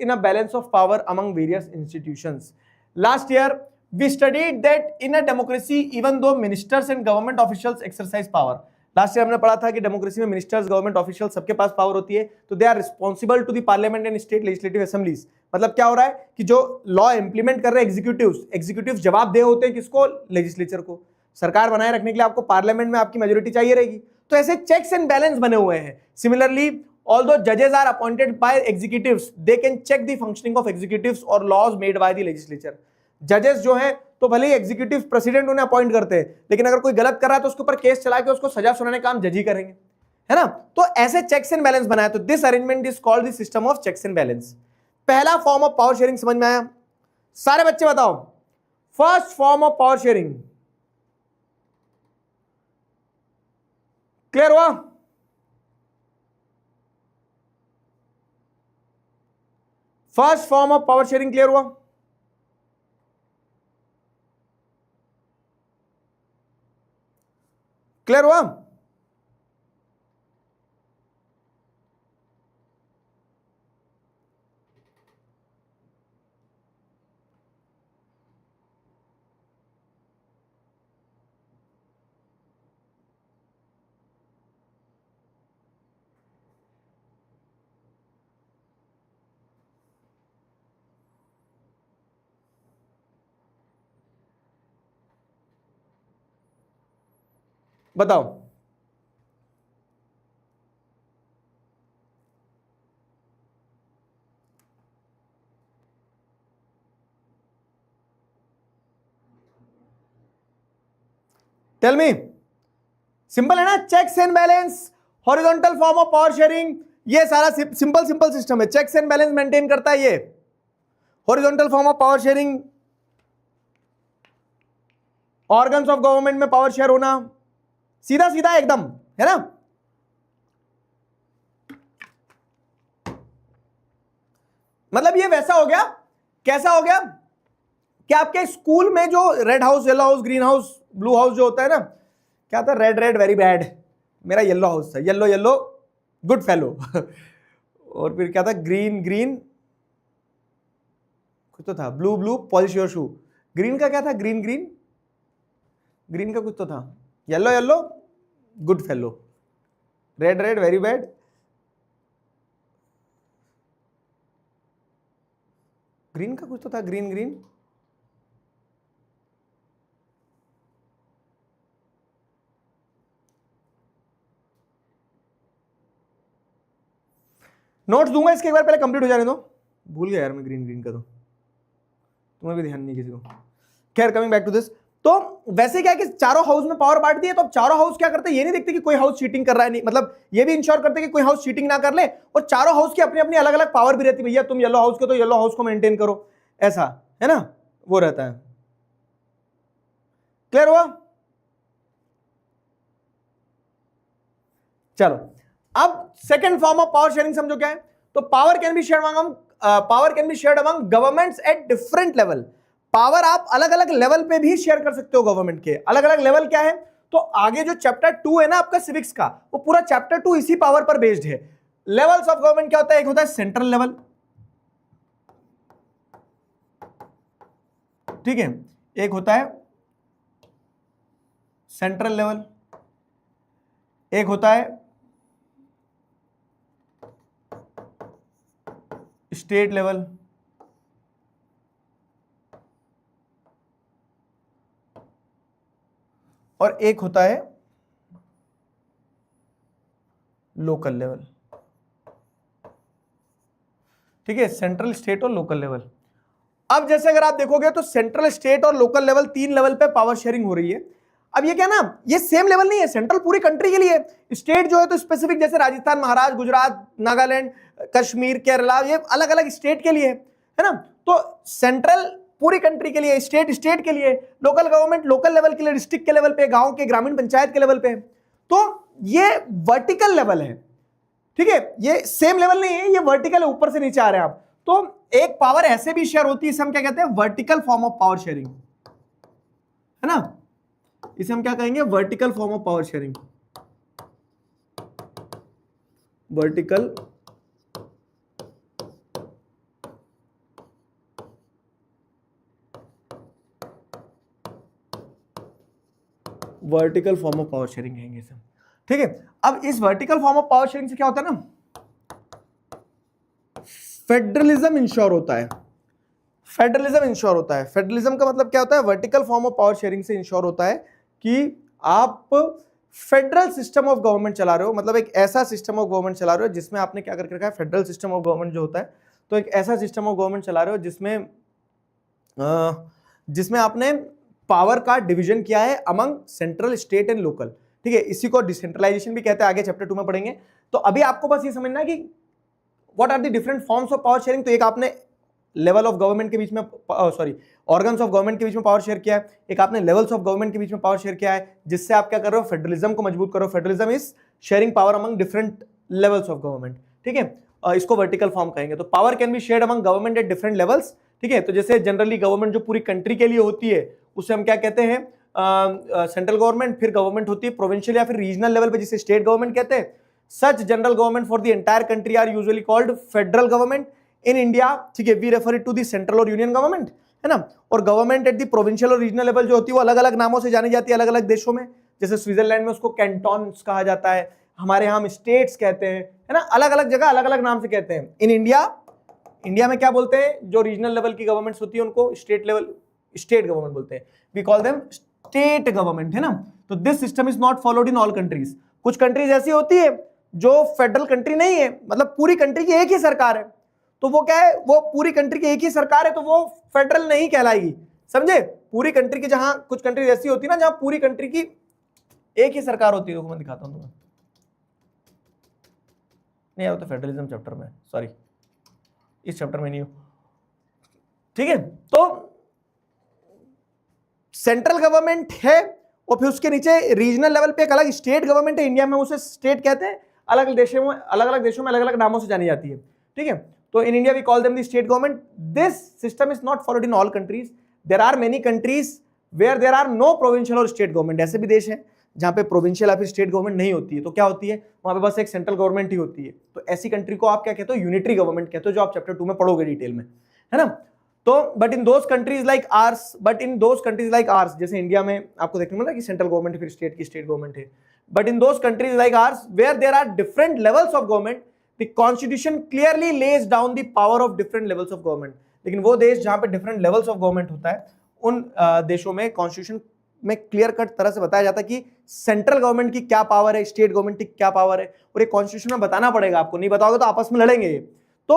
in a balance of power among various institutions. Last year we studied that in a democracy even though ministers and government officials exercise power. Last year हमने पढ़ा था कि डेमोक्रेसी में मिनिस्टर्स, गवर्नमेंट ऑफिशियल सबके पास power होती है, तो they are responsible to the parliament and state legislative assemblies. मतलब क्या हो रहा है कि जो लॉ इंप्लीमेंट कर रहे हैं एग्जीक्यूटिव्स जवाबदेह होते हैं किसको, लेजिस्लेचर को। सरकार बनाए रखने के लिए आपको पार्लियामेंट में आपकी मेजोरिटी चाहिए रहेगी, तो ऐसे चेक्स एंड बैलेंस बने हुए हैं। Similarly although judges are appointed by executives, they can check the functioning of executives or laws made by the legislature। जजेस जो हैं तो भले ही एग्जीक्यूटिव प्रेसिडेंट उन्हें अपॉइंट करते हैं, लेकिन अगर कोई गलत कर रहा है तो उसके ऊपर केस चला के उसको सजा सुनाने का काम जज ही करेंगे, है ना। तो ऐसे चेक्स एंड बैलेंस बनाया, तो this arrangement is called the system of checks and balance. पहला फॉर्म ऑफ पावर शेयरिंग समझ में आया? सारे बच्चे बताओ, first form of power sharing clear हुआ? First form of power sharing clear हुआ? क्लियर हुआ? बताओ। टेल मी, सिंपल है ना, checks and balance, horizontal form of power sharing, ये सारा सिंपल सिस्टम है। चेक्स एंड बैलेंस मेंटेन करता है ये, horizontal form of power sharing, organs of government में पावर शेयर होना, सीधा सीधा एकदम, है ना। मतलब ये वैसा हो गया, कैसा हो गया कि आपके स्कूल में जो red house, yellow house, green house, blue house जो होता है ना, क्या था, रेड रेड वेरी बैड, मेरा येलो हाउस था, येलो येलो गुड फेलो और फिर क्या था, ग्रीन ग्रीन कुछ तो था, blue blue polish your shoe, green का क्या था, ग्रीन ग्रीन, ग्रीन का कुछ तो था, yellow yellow good fellow, red red very bad, green का कुछ तो था, ग्रीन ग्रीन, नोट्स दूंगा इसके, एक बार पहले कंप्लीट हो जाने दो। भूल गया यार मैं ग्रीन ग्रीन का, तो तुम्हें भी ध्यान नहीं किसी को। खैर कमिंग बैक टू दिस, तो वैसे क्या है कि चारों हाउस में पावर बांट दिए, तो अब चारों हाउस क्या करते हैं, ये नहीं देखते कि कोई हाउस चीटिंग कर रहा है, नहीं मतलब ये भी इंश्योर करते हैं कि कोई हाउस चीटिंग ना कर ले, और चारों हाउस की अपनी अपनी अलग अलग पावर भी रहती है। भैया तुम येलो हाउस के तो येलो हाउस को मेंटेन करो, ऐसा है ना, वो रहता है। क्लियर हुआ? चलो अब second form of power sharing समझो क्या है। तो power can be shared among governments at different level. Power आप अलग अलग लेवल पे भी शेयर कर सकते हो गवर्नमेंट के। अलग अलग लेवल क्या है, तो आगे जो चैप्टर 2 है ना आपका सिविक्स का, वो पूरा चैप्टर 2 इसी पावर पर बेस्ड है। लेवल्स ऑफ गवर्नमेंट क्या होता है, एक होता है सेंट्रल लेवल, ठीक है, एक होता है सेंट्रल लेवल, एक होता है स्टेट लेवल, और एक होता है लोकल लेवल। ठीक है, सेंट्रल, स्टेट और लोकल लेवल। अब जैसे अगर आप देखोगे तो सेंट्रल, स्टेट और लोकल लेवल, 3 लेवल पे पावर शेयरिंग हो रही है। अब ये क्या ना, ये सेम लेवल नहीं है, सेंट्रल पूरी कंट्री के लिए, स्टेट जो है तो स्पेसिफिक, जैसे राजस्थान, महाराष्ट्र, गुजरात, नागालैंड, कश्मीर, केरला, ये अलग अलग स्टेट के लिए है ना। तो सेंट्रल पूरी कंट्री के लिए, स्टेट स्टेट के लिए, लोकल गवर्नमेंट लोकल लेवल के लिए, डिस्ट्रिक्ट के लेवल पे, गांव के, ग्रामीण पंचायत के लेवल पे। तो ये वर्टिकल लेवल है, ठीक है, ये सेम लेवल नहीं है, ये वर्टिकल है, ऊपर से नीचे आ रहे हैं आप। तो एक पावर ऐसे भी शेयर होती है, इसे हम क्या कहते हैं, vertical form of power sharing, है ना, इसे हम क्या कहेंगे, vertical form of power sharing, vertical form of power sharing कहेंगे इसे, ठीक है। अब इस vertical form of power sharing से क्या होता है ना, फेडरलिज्म इंश्योर होता है। फेडरलिज्म इंश्योर होता है, फेडरलिज्म का मतलब क्या होता है, vertical form of power sharing से इंश्योर होता है कि आप फेडरल सिस्टम ऑफ गवर्नमेंट चला रहे हो, मतलब एक ऐसा सिस्टम ऑफ गवर्नमेंट चला रहे हो जिसमें आपने क्या करके रखा है, फेडरल सिस्टम ऑफ गवर्नमेंट जो होता है, तो एक ऐसा सिस्टम ऑफ गवर्नमेंट चला रहे हो जिसमें आपने पावर का डिवीजन किया है among central, state and local, ठीक है। इसी को डिसेंट्रलाइजेशन भी कहते हैं, आगे चैप्टर 2 में पढ़ेंगे। तो अभी आपको बस ये समझना है कि what are the different forms of power sharing. तो एक आपने लेवल ऑफ गवर्नमेंट के बीच में, सॉरी, ऑर्गन्स ऑफ गवर्नमेंट के बीच में पावर शेयर किया है, एक आपने लेवल्स ऑफ गवर्नमेंट के बीच में पावर शेयर किया है, जिससे आप क्या कर रहे हो, फेडरलिज्म को मजबूत करो। Federalism is sharing power among different levels of government, ठीक है, इसको वर्टिकल फॉर्म कहेंगे। तो power can be shared among government at different levels, ठीक है। तो जैसे जनरली गवर्नमेंट जो पूरी कंट्री के लिए होती है उसे हम क्या कहते हैं, सेंट्रल गवर्नमेंट, फिर गवर्नमेंट होती है प्रोविंशियल या फिर रीजनल लेवल पे, जिसे स्टेट गवर्नमेंट कहते हैं। Such general government for the entire country are usually called federal government. In India, ठीक है, we refer it to the central or union government, है ना। और government at the provincial or regional level जो होती है वो अलग अलग नामों से जानी जाती है अलग अलग देशों में। जैसे स्विट्जरलैंड में उसको कैंटोन्स कहा जाता है, हमारे यहाँ हम स्टेट्स कहते हैं, है ना, अलग अलग जगह अलग अलग नाम से कहते हैं। इन इंडिया में क्या बोलते हैं, जो रीजनल लेवल की गवर्नमेंट्स होती है उनको स्टेट गवर्नमेंट बोलते हैं, we call them state government, है ना। तो this system is not followed in all countries. कुछ कंट्रीज ऐसी होती है जो फेडरल कंट्री नहीं है, मतलब पूरी कंट्री की एक ही सरकार है, तो वो क्या है, वो पूरी कंट्री की एक ही सरकार है, तो वो फेडरल नहीं कहलाएगी, समझे। पूरी कंट्री की, जहां कुछ कंट्रीज ऐसी होती है ना जहां पूरी कंट्री की एक ही सरकार होती है, मैं दिखाता हूं तुम्हें, नहीं आया तो फेडरलिज्म चैप्टर में, सॉरी इस चैप्टर में नहीं हो, ठीक है। तो सेंट्रल गवर्नमेंट है और फिर उसके नीचे रीजनल लेवल पे एक अलग स्टेट गवर्नमेंट है। इंडिया में उसे स्टेट कहते हैं, अलग अलग देशों में अलग अलग नामों से जानी जाती है, ठीक है। तो in India we call them the state government. This system is not followed in all countries. There are many countries where there are no provincial और स्टेट गवर्नमेंट। ऐसे भी देश हैं जहां पे प्रोविंशियल या फिर स्टेट गवर्नमेंट नहीं होती है, तो क्या होती है, वहां पे बस एक सेंट्रल गवर्नमेंट ही होती है। तो ऐसी कंट्री को आप क्या कहते हो, यूनिटरी गवर्नमेंट कहते हो, जो आप चैप्टर 2 में पढ़ोगे डिटेल में, है ना। तो but in those countries like ours, जैसे इंडिया में आपको देखने मिला कि सेंट्रल गवर्नमेंट फिर स्टेट की स्टेट गवर्नमेंट है, but in those countries like ours where there are different levels of government, the constitution clearly lays down the power of different levels of government. लेकिन वो देश जहां पे डिफरेंट लेवल्स ऑफ गवर्नमेंट होता है, उन देशों में कॉन्स्टिट्यूशन में क्लियर कट तरह से बताया जाता है कि सेंट्रल गवर्नमेंट की क्या पावर है, स्टेट गवर्नमेंट की क्या पावर है, और ये कॉन्स्टिट्यूशन में बताना पड़ेगा आपको, नहीं बताओगे तो आपस में लड़ेंगे ये। तो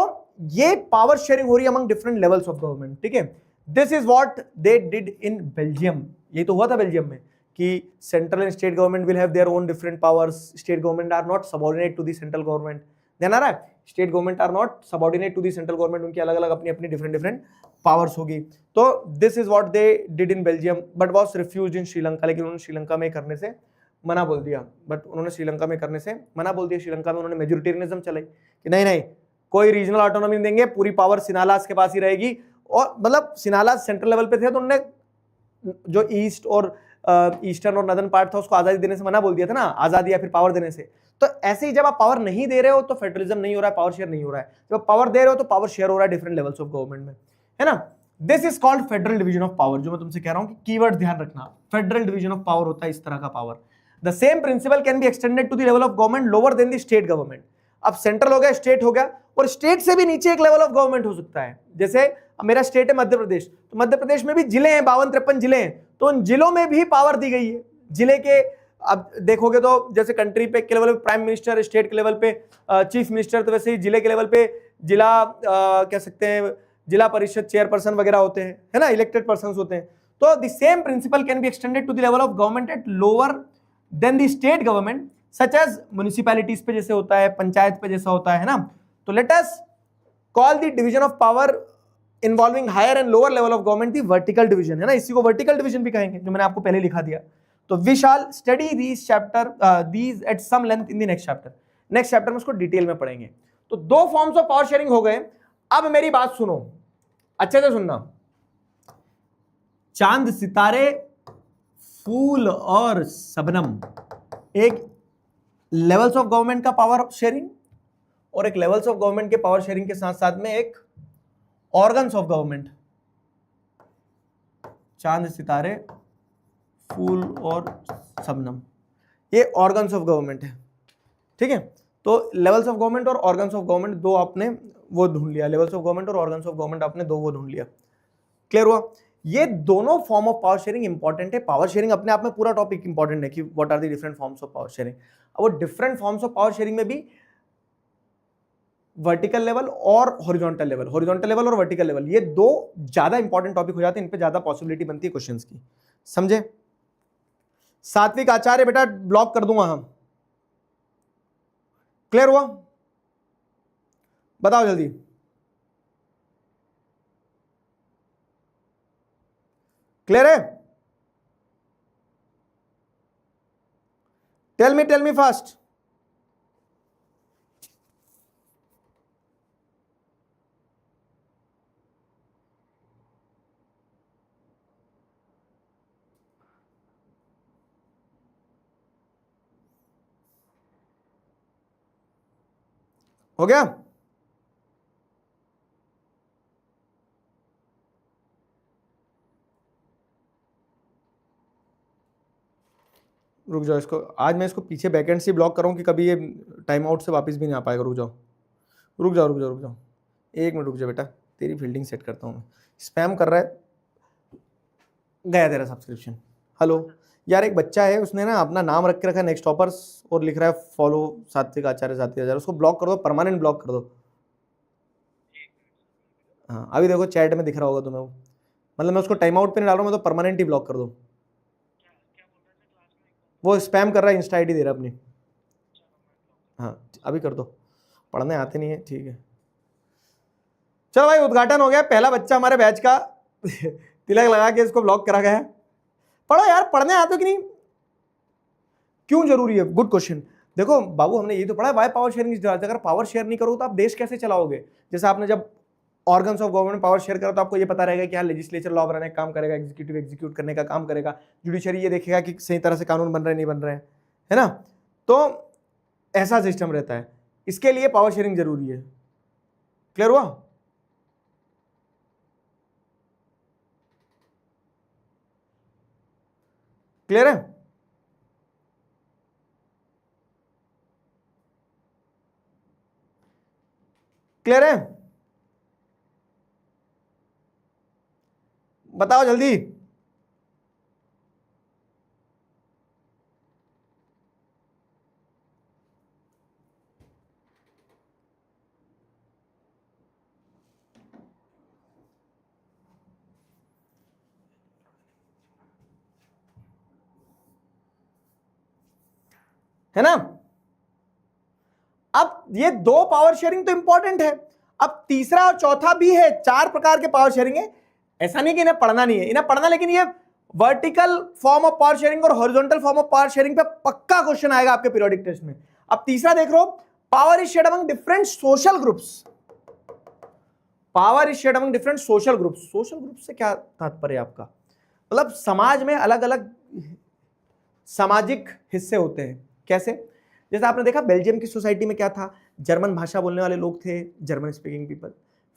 ये पावर शेयरिंग हो रही है among different levels of government, ठीक है। This is what they did in Belgium, ये तो हुआ था बेल्जियम में कि central and state government will have their own different powers, state government are not subordinate to the central government, ध्यान आ रहा है, state government are not subordinate to the central government, उनकी अलग अलग अपनी अपनी डिफरेंट पावर्स होगी। तो this is what they did in Belgium but was refused in Sri Lanka, लेकिन उन्होंने श्रीलंका में करने से मना बोल दिया, श्रीलंका में उन्होंने मेजोरिटेरियनिज्म चलाई कि नहीं नहीं कोई रीजनल ऑटोनॉमी देंगे, पूरी पावर सिनालास के पास ही रहेगी। और मतलब सिनालास सेंट्रल लेवल पे थे तो उन्होंने जो ईस्ट और ईस्टर्न और नदर्न पार्ट था उसको आजादी देने से मना बोल दिया था ना, आजादी या फिर पावर देने से। तो ऐसे ही जब आप पावर नहीं दे रहे हो तो फेडरलिज्म नहीं हो रहा है, पावर शेयर नहीं हो रहा है, जब पावर दे रहे हो तो पावर शेयर हो रहा है डिफरेंट लेवल्स ऑफ गवर्नमेंट में, है ना। This is called federal division of power, जो मैं तुमसे कह रहा हूं कि कीवर्ड ध्यान रखना, फेडरल डिवीजन ऑफ पावर होता है इस तरह का power. The same principle can be extended to the level of government lower than the state government. अब सेंट्रल हो गया, स्टेट हो गया, और स्टेट से भी नीचे एक लेवल ऑफ गवर्नमेंट हो सकता है। जैसे मेरा स्टेट है मध्य प्रदेश, तो मध्य प्रदेश में भी जिले हैं, 52-53 जिले हैं, तो उन जिलों में भी पावर दी गई है जिले के। अब देखोगे तो जैसे कंट्री पे के लेवल पे प्राइम मिनिस्टर, स्टेट के लेवल पे चीफ मिनिस्टर, तो वैसे ही जिले के लेवल पे जिला कह सकते हैं जिला परिषद चेयरपर्सन वगैरह होते हैं, है ना, इलेक्टेड पर्सन होते हैं। तो the same principle can be extended to the level of government at lower than the state government, such as municipalities पे जैसे होता है, पंचायत पे जैसा होता है ना। तो let us call the division of power involving higher and lower level of government the vertical division, है ना, इसी को वर्टिकल डिवीजन भी कहेंगे, जो मैंने आपको पहले लिखा दिया। तो we shall study these chapter these at some length in the next chapter, next chapter में उसको डिटेल में पढ़ेंगे। तो दो फॉर्म्स ऑफ पावर शेयरिंग हो गए। अब मेरी बात सुनो, अच्छे से सुनना, चांद सितारे फूल और शबनम, एक लेवल्स ऑफ गवर्नमेंट का पावर शेयरिंग, और एक लेवल्स ऑफ गवर्नमेंट के पावर शेयरिंग के साथ साथ में एक ऑर्गन्स ऑफ गवर्नमेंट, चांद सितारे फूल और शबनम, ये ऑर्गन्स ऑफ गवर्नमेंट है, ठीक है। तो लेवल्स ऑफ गवर्नमेंट और ऑर्गन्स ऑफ गवर्नमेंट दो आपने वो ढूंढ लिया, लेवल्स ऑफ गवर्नमेंट और ऑर्गन्स ऑफ गवर्नमेंट आपने दो वो ढूंढ लिया, क्लियर हुआ। ये दोनों form of power sharing important है। पावर शेयरिंग अपने आप में पूरा टॉपिक इंपॉर्टेंट है कि what are the different forms of power sharing. अब वो different forms of power sharing में भी वर्टिकल लेवल और हॉरिजॉन्टल लेवल, और वर्टिकल लेवल, ये दो ज्यादा इंपॉर्टेंट टॉपिक हो जाते हैं, इन पे ज्यादा पॉसिबिलिटी बनती है क्वेश्चंस की, समझे। सात्विक आचार्य बेटा ब्लॉक कर दूंगा हम, क्लियर हुआ, बताओ जल्दी। क्लियर है? Tell me fast. हो गया? रुक जाओ, इसको आज मैं इसको पीछे बैकएंड से ब्लॉक करूँ कि कभी ये टाइम आउट से वापस भी नहीं आ पाएगा। रुक जाओ, एक मिनट रुक जाओ बेटा, तेरी फील्डिंग सेट करता हूँ मैं। स्पैम कर रहा है, गया तेरा सब्सक्रिप्शन। हेलो यार, एक बच्चा है, उसने ना अपना नाम रख के रखा है नेक्स्ट टॉपर्स और लिख रहा है फॉलो सात्विक आचार्य 7000, उसको ब्लॉक कर दो, परमानेंट ब्लॉक कर दो। हाँ अभी देखो चैट में दिख रहा होगा तुम्हें, मतलब मैं उसको टाइम आउट पे नहीं डाल रहा हूँ, मैं तो परमानेंट ही ब्लॉक कर दो। वो स्पैम कर रहा है, इंस्टा आईडी दे रहा है अपनी। हाँ अभी कर दो, पढ़ने आते नहीं है, ठीक है। चलो भाई, उद्घाटन हो गया, पहला बच्चा हमारे बैच का तिलक लगा के इसको ब्लॉक करा गया है। पढ़ो यार, पढ़ने आते हो कि नहीं, क्यों जरूरी है, गुड क्वेश्चन। देखो बाबू, हमने ये तो पढ़ा है वाई पावर शेयरिंग, अगर पावर शेयर नहीं करो तो आप देश कैसे चलाओगे। जैसे आपने जब organs of government power share करा तो आपको ये पता रहेगा कि हाँ लेजिस्लेचर लॉ बनाने का काम करेगा, एग्जीक्यूटिव एग्जीक्यूट करने का काम करेगा, जुडिशरी ये देखेगा कि सही तरह से कानून बन रहे हैं नहीं बन रहे हैं, है ना। तो ऐसा सिस्टम रहता है, इसके लिए पावर शेयरिंग जरूरी है। क्लियर हुआ? क्लियर है? क्लियर है? बताओ जल्दी। है ना। अब ये दो पावर शेयरिंग तो इंपॉर्टेंट है, अब तीसरा और चौथा भी है, 4 प्रकार के पावर शेयरिंग है। ऐसा नहीं कि इन्हें पढ़ना नहीं है, इन्हें पढ़ना, लेकिन ये vertical form of power sharing और horizontal form of power sharing पे पक्का क्वेश्चन आएगा आपके पीरियोडिक टेस्ट में। अब तीसरा देख लो, power is shared among different social groups. Power is shared among different social groups. Social group से क्या तात्पर्य आपका? मतलब समाज में अलग अलग सामाजिक हिस्से होते हैं। कैसे? जैसे आपने देखा बेल्जियम की सोसाइटी में क्या था, जर्मन भाषा बोलने वाले लोग थे, जर्मन स्पीकिंग पीपल,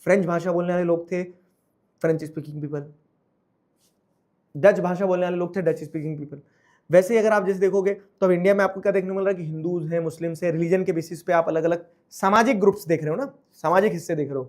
फ्रेंच भाषा बोलने वाले लोग थे, फ्रेंच स्पीकिंग पीपल, डच भाषा बोलने वाले लोग थे, डच स्पीकिंग पीपल। वैसे ही अगर आप जैसे देखोगे तो अब इंडिया में आपको क्या देखने को मिल रहा है कि हिंदूज हैं, मुस्लिम्स हैं, रिलीजन के बेसिस पे आप अलग अलग सामाजिक ग्रुप्स देख रहे हो ना, सामाजिक हिस्से देख रहे हो।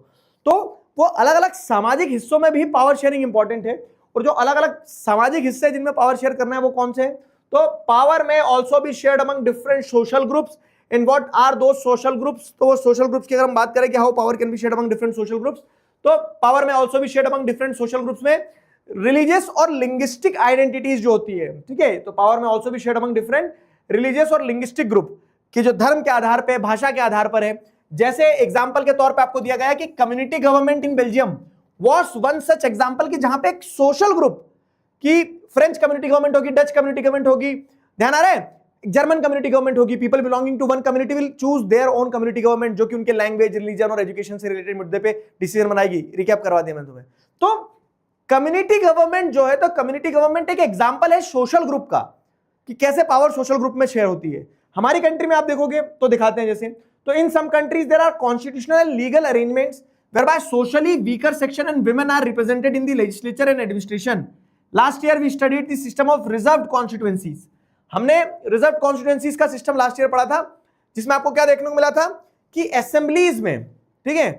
तो वो अलग अलग सामाजिक हिस्सों में भी पावर शेयरिंग इंपॉर्टेंट है। और जो अलग अलग सामाजिक हिस्से जिनमें पावर शेयर करना है वो कौन से हैं? तो power may also be shared among different social groups. इन व्हाट आर दो सोशल ग्रुप्स? तो वो सोशल ग्रुप्स की अगर हम बात करें कि how power can be shared among different social groups, तो power may also be shared among different social groups में रिलीजियस और लिंग्विस्टिक आइडेंटिटीज जो होती है, ठीक है, तो power may also be shared among different religious और लिंग्विस्टिक ग्रुप की जो धर्म के आधार पर, भाषा के आधार पर है। जैसे एग्जाम्पल के तौर पर आपको दिया गया कि community government in Belgium was one such example की जहां पे एक सोशल ग्रुप की फ्रेंच कम्युनिटी गवर्नमेंट होगी, डच कम्युनिटी गवर्नमेंट होगी, ध्यान आ रहा है, जर्मन कम्युनिटी गवर्नमेंट होगी, people belonging to one community will choose their own community government, जो कि उनके लैंग्वेज, रिलीजन और एजुकेशन से रिलेटेड मुद्दे पे डिसीजन बनाएगी। रिकैप करवा दिया मैंने तुम्हें। तो कम्युनिटी गवर्नमेंट जो है, तो कम्युनिटी गवर्नमेंट एक एग्जांपल है सोशल ग्रुप का कि कैसे पावर सोशल ग्रुप में शेयर होती है। हमारी कंट्री में आप देखोगे तो दिखाते हैं जैसे, तो in some countries there are constitutional and legal arrangements whereby socially weaker section and women are represented in the legislature and administration. Last year we studied the system of reserved constituencies. हमने reserved constituencies का system last year पढ़ा था, जिसमें आपको क्या देखने को मिला था कि असेंबलीज में, ठीक है,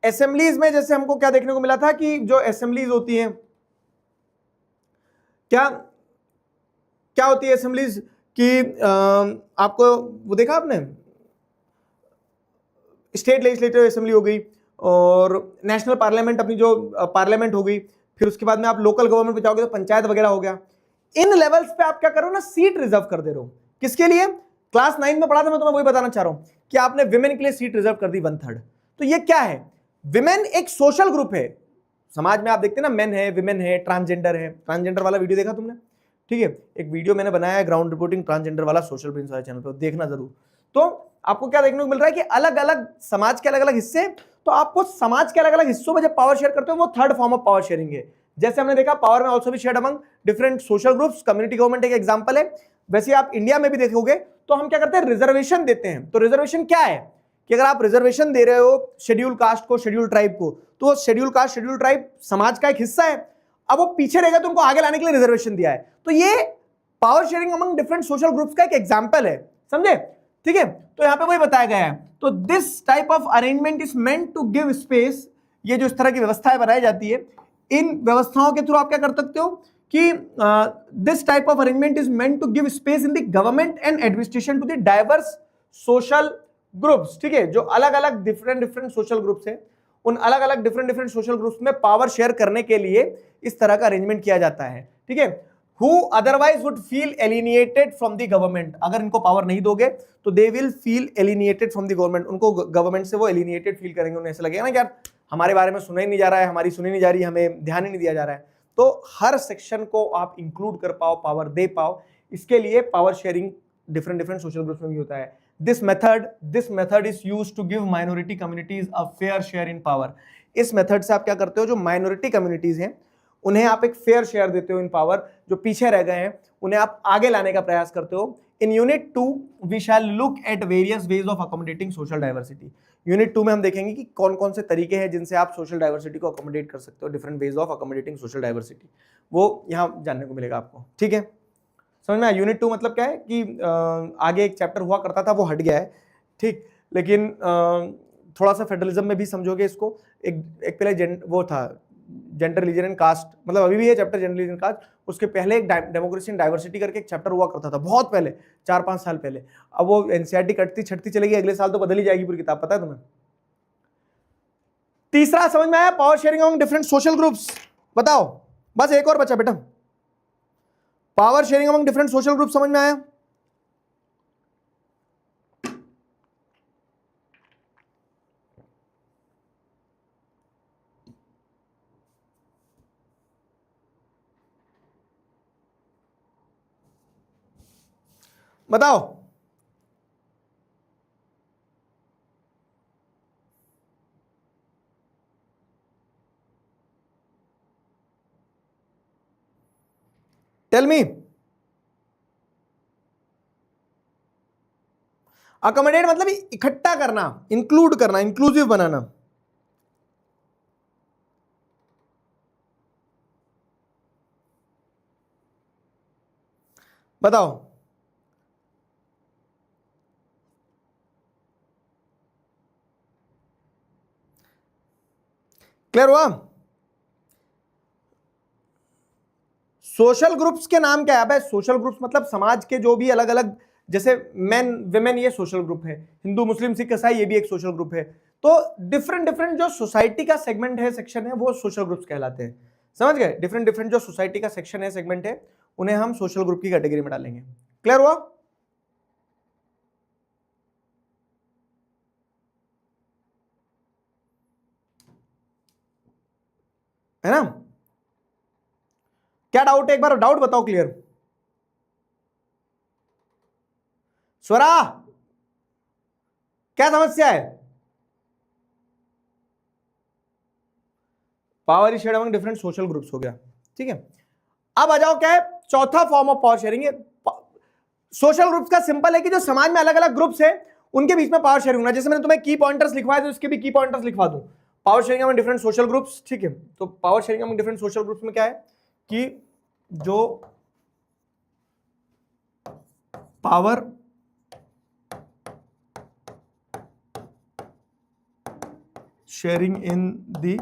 असेंबलीज में जैसे हमको क्या देखने को मिला था कि जो असेंबलीज होती हैं, क्या क्या होती है असेंबलीज की, आपको वो देखा आपने, स्टेट लेजिस्लेटिव असेंबली हो गई और नेशनल पार्लियामेंट, अपनी जो पार्लियामेंट हो गई, फिर उसके बाद में आप लोकल गवर्नमेंट पे जाओगे तो पंचायत वगैरह हो गया। इन लेवल्स पे आप क्या करो ना, सीट रिजर्व कर दे रहे हो। किसके लिए? क्लास 9 में पढ़ा था, मैं तुम्हें वही बताना चाह रहा हूं कि आपने विमेन के लिए सीट रिजर्व कर दी 1/3। तो ये क्या है? विमेन एक सोशल ग्रुप है समाज में। आप देखते हैं ना, मेन है, विमेन है, ट्रांसजेंडर है। ट्रांसजेंडर वाला वीडियो देखा तुमने? ठीक है, एक वीडियो मैंने बनाया है ग्राउंड रिपोर्टिंग ट्रांसजेंडर वाला, सोशल प्रिंस वाले चैनल पर, देखना जरूर। तो आपको क्या देखने को मिल रहा है कि अलग अलग समाज के अलग अलग हिस्से, तो आपको समाज के अलग अलग हिस्सों में जब पावर शेयर करते हो वो third form of power sharing है। जैसे हमने देखा पावर में ऑल्सो भी shared among different social groups, community government एक एग्जांपल है। वैसे आप इंडिया में भी देखोगे तो हम क्या करते हैं, रिजर्वेशन देते हैं। तो रिजर्वेशन क्या है कि अगर आप रिजर्वेशन दे रहे हो शेड्यूल कास्ट को, शेड्यूल ट्राइब को, तो शेड्यूल कास्ट, शेड्यूल ट्राइब समाज का एक हिस्सा है। अब वो पीछे रहेगा तो उनको आगे लाने के लिए रिजर्वेशन दिया है। तो ये power sharing among different social groups का एक एग्जांपल है, समझे? ठीक है, तो यहां पे वही बताया गया है। तो this type of arrangement is meant to give space. ये जो इस तरह की व्यवस्थाएं बनाई जाती है, इन व्यवस्थाओं के थ्रू आप क्या कर सकते हो कि this type of arrangement is meant to give space in the government and administration to the diverse social groups. ठीक है, जो अलग अलग डिफरेंट सोशल ग्रुप्स हैं, उन अलग अलग डिफरेंट सोशल ग्रुप्स में पावर शेयर करने के लिए इस तरह का अरेंजमेंट किया जाता है। ठीक है, who otherwise would feel alienated from the government, अगर इनको पावर नहीं दोगे तो they will feel alienated from the government, उनको गवर्नमेंट से वो alienated फील करेंगे, उन्हें ऐसा लगेगा ना यार हमारे बारे में सुना ही नहीं जा रहा है, हमारी सुनी नहीं जा रही, हमें ध्यान ही नहीं दिया जा रहा है। तो हर सेक्शन को आप इंक्लूड कर पाओ, पावर दे पाओ, इसके लिए power sharing different social groups में भी होता है। This method is used to give minority communities a fair share in power. इस मेथड से आप क्या करते हो, जो माइनॉरिटी कम्युनिटीज हैं उन्हें आप एक फेयर शेयर देते हो इन पावर, जो पीछे रह गए हैं उन्हें आप आगे लाने का प्रयास करते हो। In unit 2 we shall look at various ways of accommodating social diversity. Unit 2 में हम देखेंगे कि कौन कौन से तरीके हैं जिनसे आप सोशल डाइवर्सिटी को अकोमोडेट कर सकते हो, different ways of accommodating social diversity, वो यहाँ जानने को मिलेगा आपको। ठीक है, समझ में आया? यूनिट 2 मतलब क्या है कि आगे एक चैप्टर हुआ करता था वो हट गया है, ठीक, लेकिन थोड़ा सा फेडरलिज्म में भी समझोगे इसको। एक पहले वो था जेंडर, रिलीजन एंड कास्ट, मतलब अभी भी है चैप्टर जेंडर, रिलीजन, कास्ट। उसके पहले एक डेमोक्रेसी एंड डाइवर्सिटी करके एक चैप्टर हुआ करता था बहुत पहले, 4-5 साल पहले। अब वो एनसीईआरटी कटती छटती चलेगी, अगले साल तो बदल ही जाएगी पूरी किताब, पता है तुम्हें। तीसरा समझ में आया, power sharing among different social groups. बताओ, बस एक और बचा बेटा, power sharing among different social group समझ में आया? बताओ। टेल मी। अकोमोडेट मतलब इकट्ठा करना, इंक्लूड करना, इंक्लूसिव बनाना। बताओ। क्लियर हुआ? सोशल ग्रुप्स के नाम क्या है? सोशल ग्रुप्स मतलब समाज के जो भी अलग अलग, जैसे मेन विमेन ये सोशल ग्रुप है, हिंदू मुस्लिम सिख ईसाई ये भी एक सोशल ग्रुप है। तो डिफरेंट डिफरेंट जो सोसाइटी का सेगमेंट है, सेक्शन है, वो सोशल ग्रुप्स कहलाते हैं। समझ गए? डिफरेंट डिफरेंट जो सोसाइटी का सेक्शन है, सेगमेंट है, उन्हें हम सोशल ग्रुप की कैटेगरी में डालेंगे। क्लियर हुआ? है ना? क्या डाउट है? एक बार डाउट बताओ क्लियर। स्वरा, क्या समस्या है? Power is shared among different social groups हो गया, ठीक है। अब आ जाओ, क्या है चौथा form of power sharing? Social groups का सिंपल है कि जो समाज में अलग अलग ग्रुप्स हैं उनके बीच में पावर शेयरिंग होना। जैसे मैंने तुम्हें की पॉइंटर्स लिखवाए तो इसके भी की पॉइंटर्स लिखवा दूं। Power sharing among different social groups, ठीक है। तो power sharing among different social groups में क्या है कि जो power sharing in the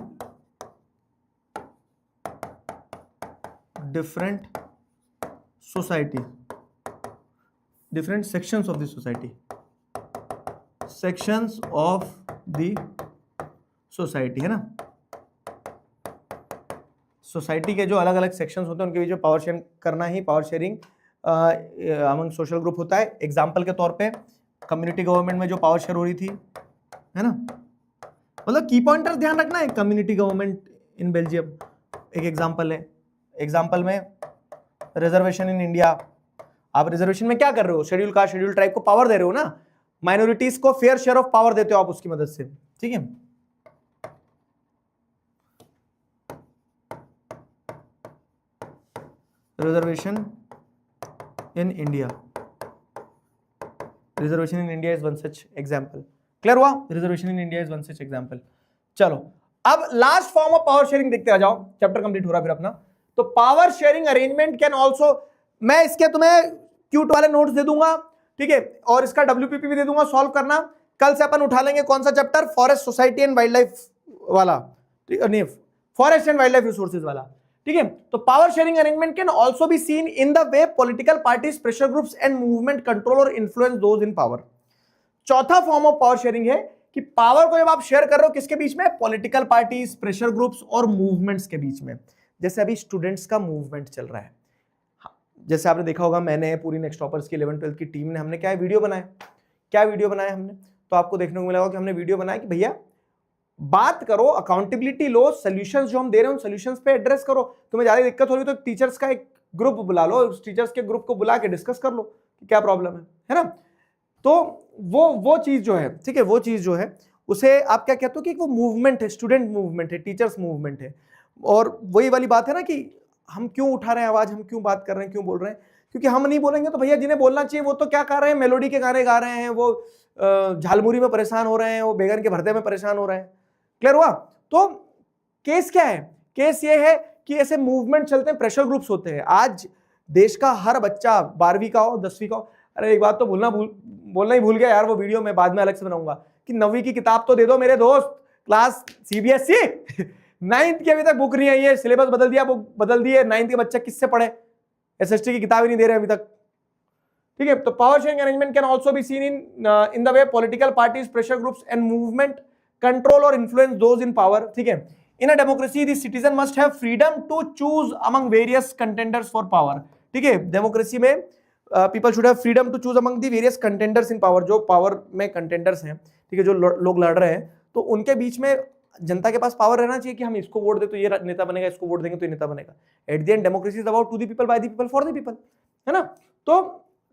different society, different sections of the society, sections of the society, है ना। सोसाइटी के जो अलग अलग सेक्शंस होते हैं उनके बीच में पावर शेयर करना ही power sharing among social group होता है। एग्जाम्पल के तौर पे कम्युनिटी गवर्नमेंट में जो पावर शेयर हो रही थी, है ना, मतलब की पॉइंटर ध्यान रखना है। कम्युनिटी गवर्नमेंट इन बेल्जियम एक एग्जाम्पल है। एग्जाम्पल में रिजर्वेशन इन इंडिया, आप रिजर्वेशन में क्या कर रहे हो? शेड्यूल कास्ट शेड्यूल ट्राइब को पावर दे रहे हो ना, माइनॉरिटीज को फेयर शेयर ऑफ पावर देते हो आप उसकी मदद से, ठीक है। Reservation in India, reservation in India is one such example. Clear हुआ? Reservation in India is one such example. चलो अब last form of power sharing देखते आ जाओ, चैप्टर कंप्लीट हो रहा फिर अपना। तो power sharing arrangement can also, मैं इसके तुम्हें क्यूट वाले नोट्स दे दूंगा, ठीक है, और इसका WPP भी दे दूंगा, सॉल्व करना। कल से अपन उठा लेंगे कौन सा chapter? Forest society and wild life वाला, नहीं forest and wild life resources वाला, ठीक है। तो power sharing arrangement can also be seen in the way political parties, pressure groups and movement control or influence those in power. चौथा form of power sharing है कि power को जब आप शेयर कर रहे हो किसके बीच में? पॉलिटिकल पार्टीज, प्रेशर ग्रुप्स और मूवमेंट्स के बीच में। जैसे अभी स्टूडेंट्स का मूवमेंट चल रहा है, जैसे आपने देखा होगा, मैंने पूरी नेक्स्ट टॉपर्स की 11th-12th की टीम ने, हमने क्या वीडियो बनाया, क्या वीडियो बनाया हमने? तो आपको देखने को मिला होगा कि हमने वीडियो बनाया कि भैया बात करो, अकाउंटेबिलिटी लो, सॉल्यूशंस जो हम दे रहे हैं उन सॉल्यूशंस पे एड्रेस करो। तुम्हें ज्यादा दिक्कत हो रही तो टीचर्स का एक ग्रुप बुला लो, टीचर्स के ग्रुप को बुला के डिस्कस कर लो कि क्या प्रॉब्लम है ना। तो वो चीज जो है, ठीक है, वो चीज जो है उसे आप क्या कहते हो कि वो मूवमेंट है, स्टूडेंट मूवमेंट है, टीचर्स मूवमेंट है। और वही वाली बात है ना कि हम क्यों उठा रहे हैं आवाज, हम क्यों बात कर रहे हैं, क्यों बोल रहे हैं? क्योंकि हम नहीं बोलेंगे तो भैया जिन्हें बोलना चाहिए वो तो क्या कर रहे हैं? मेलोडी के गाने गा रहे हैं, वो झालमुरी में परेशान हो रहे हैं, वो बैगन के भरते में परेशान हो रहे हैं। क्लियर हुआ? तो केस क्या है? केस ये है कि ऐसे मूवमेंट चलते हैं, प्रेशर ग्रुप्स होते हैं। आज देश का हर बच्चा 12वीं का हो, 10वीं का हो, अरे एक बात तो बोलना ही भूल गया यार, वो वीडियो मैं बाद में अलग से बनाऊंगा कि 9वीं की किताब तो दे दो मेरे दोस्त, क्लास CBSE 9th की अभी तक बुक नहीं आई है, सिलेबस बदल दिया, बुक बदल दी है, 9th के बच्चा किससे पढ़े? SST की किताब ही नहीं दे रहे अभी तक, ठीक है। तो power sharing arrangement can also be seen in the way political parties, pressure groups and movement control or influence those in power, ठीक है। In a democracy the citizen must have freedom to choose among various contenders for power, ठीक है। Democracy में people should have freedom to choose among the various contenders in power, जो power में contenders हैं, ठीक है, जो लोग लड़ रहे हैं, तो उनके बीच में जनता के पास पावर रहना चाहिए कि हम इसको वोट दे तो ये नेता बनेगा, इसको वोट देंगे तो ये नेता बनेगा। At the end democracy is about to the people, by the people, for the people, है ना। तो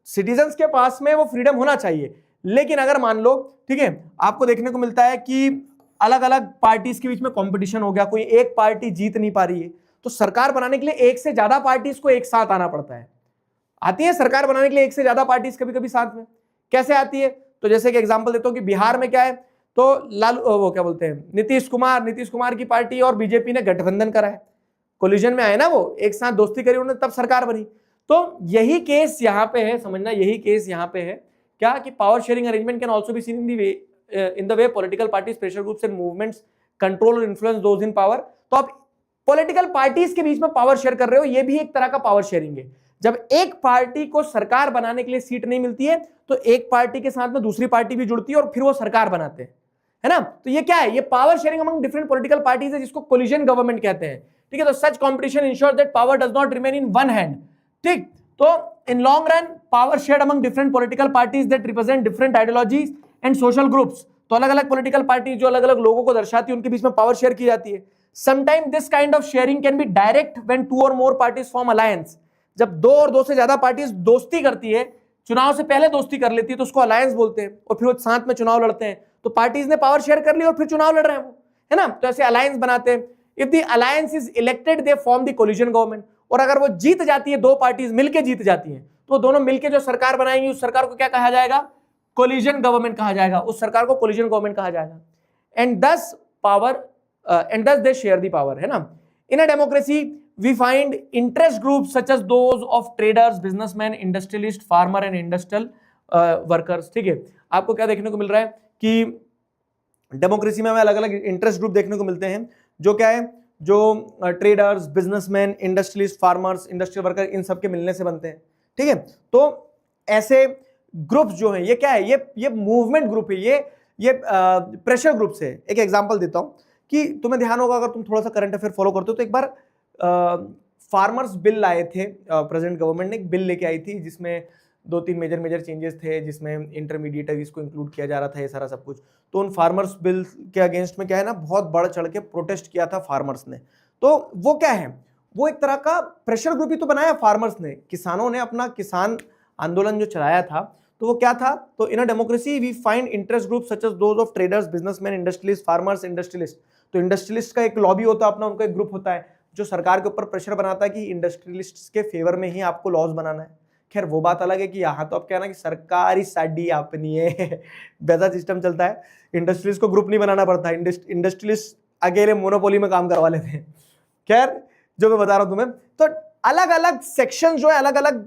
सिटीजन्स के पास में वो फ्रीडम होना चाहिए। लेकिन अगर मान लो, ठीक है, आपको देखने को मिलता है कि अलग अलग पार्टीज के बीच में कंपटीशन हो गया, कोई एक पार्टी जीत नहीं पा रही है, तो सरकार बनाने के लिए एक से ज्यादा पार्टीज को एक साथ आना पड़ता है। आती है सरकार बनाने के लिए एक से ज्यादा पार्टीज कभी कभी साथ में, कैसे आती है? तो जैसे कि एग्जांपल देता हूं कि बिहार में क्या है, तो लालू, वो क्या बोलते हैं, नीतीश कुमार की पार्टी और बीजेपी ने गठबंधन करा है, कोलिजन में आए ना, वो एक साथ दोस्ती करी उन्होंने, तब सरकार बनी। तो यही केस यहाँ पे है, समझना, यही केस यहाँ पे है क्या, कि power sharing arrangement can also be seen in the way political parties, pressure groups and movements control or influence those in power. तो आप पॉलिटिकल पार्टीज के बीच में पावर शेयर कर रहे हो, ये भी एक तरह का पावर शेयरिंग है। जब एक पार्टी को सरकार बनाने के लिए सीट नहीं मिलती है, तो एक पार्टी के साथ में दूसरी पार्टी भी जुड़ती है और फिर वो सरकार बनाते हैं, है ना। तो ये क्या है, ये power sharing among different political parties है, जिसको कोलिजन गवर्नमेंट कहते हैं, ठीक है। तो such competition ensure that power does not remain in one hand, ठीक। तो in long run power shared among different political parties that represent different ideologies and social groups. तो अलग अलग पॉलिटिकल पार्टी जो अलग अलग लोगों को दर्शाती है, उनके बीच में पावर शेयर की जाती है। Sometime this kind of sharing can be direct when two or more parties form alliance. जब दो और दो से ज्यादा पार्टीज दोस्ती करती है, चुनाव से पहले दोस्ती कर लेती है, तो उसको अलायंस बोलते हैं, और फिर वो साथ में चुनाव लड़ते हैं। तो पार्टीज ने पावर शेयर कर ली और फिर चुनाव लड़ रहे हैं वो, है ना। तो ऐसे अलायंस बनाते हैं। If the alliance is elected they form the collision government. और अगर वो जीत जाती है, दो पार्टीज मिलकर जीत जाती हैं, तो दोनों मिलकर जो सरकार बनाएंगी, उस सरकार को क्या कहा जाएगा, कोलिजन गवर्नमेंट कहा जाएगा, उस सरकार को कोलिजन गवर्नमेंट कहा जाएगा। एंड दस पावर एंड दस दे शेयर द पावर, है ना। In a democracy we find interest groups such as those of traders, businessmen, industrialists, farmer and industrial workers, ठीक है। आपको क्या देखने को मिल रहा है कि डेमोक्रेसी में हमें अलग अलग इंटरेस्ट ग्रुप देखने को मिलते हैं, जो क्या है, जो traders, businessman, industrialist, farmers, industrial worker, इन सब के मिलने से बनते हैं, ठीक है। तो ऐसे ग्रुप्स जो हैं, ये क्या है, ये मूवमेंट ग्रुप है, ये प्रेशर ग्रुप्स है। एक एग्जांपल देता हूं कि तुम्हें ध्यान होगा, अगर तुम थोड़ा सा करंट अफेयर फॉलो करते हो, तो एक बार फार्मर्स बिल लाए थे, प्रेजेंट गवर्नमेंट ने एक बिल लेके आई थी, जिसमें 2-3 मेजर चेंजेस थे, जिसमें इंटरमीडिएटरीज को इंक्लूड किया जा रहा था, ये सारा सब कुछ। तो उन फार्मर्स बिल के अगेंस्ट में क्या है ना, बहुत बढ़ चढ़ के प्रोटेस्ट किया था फार्मर्स ने। तो वो क्या है, वो एक तरह का प्रेशर ग्रुप ही तो बनाया फार्मर्स ने, किसानों ने अपना किसान आंदोलन जो चलाया था, तो वो क्या था, तो in a democracy we find interest group such as those of traders, businessman, industrialist, farmers, industrialist. तो इंडस्ट्रियलिस्ट का एक लॉबी होता है अपना, उनका एक ग्रुप होता है जो सरकार के ऊपर प्रेशर बनाता है कि इंडस्ट्रियलिस्ट्स के फेवर में ही आपको लॉज बनाना है। खैर वो बात अलग है कि यहाँ तो अब क्या है ना कि सरकार ही साडी अपनी है, वैसा सिस्टम चलता है। इंडस्ट्रियलिस्ट को ग्रुप नहीं बनाना पड़ता, इंडस्ट्रियलिस्ट अकेले मोनोपोली में काम करवा लेते हैं। खैर जो मैं बता रहा हूं तुम्हें, तो अलग अलग सेक्शन जो है, अलग अलग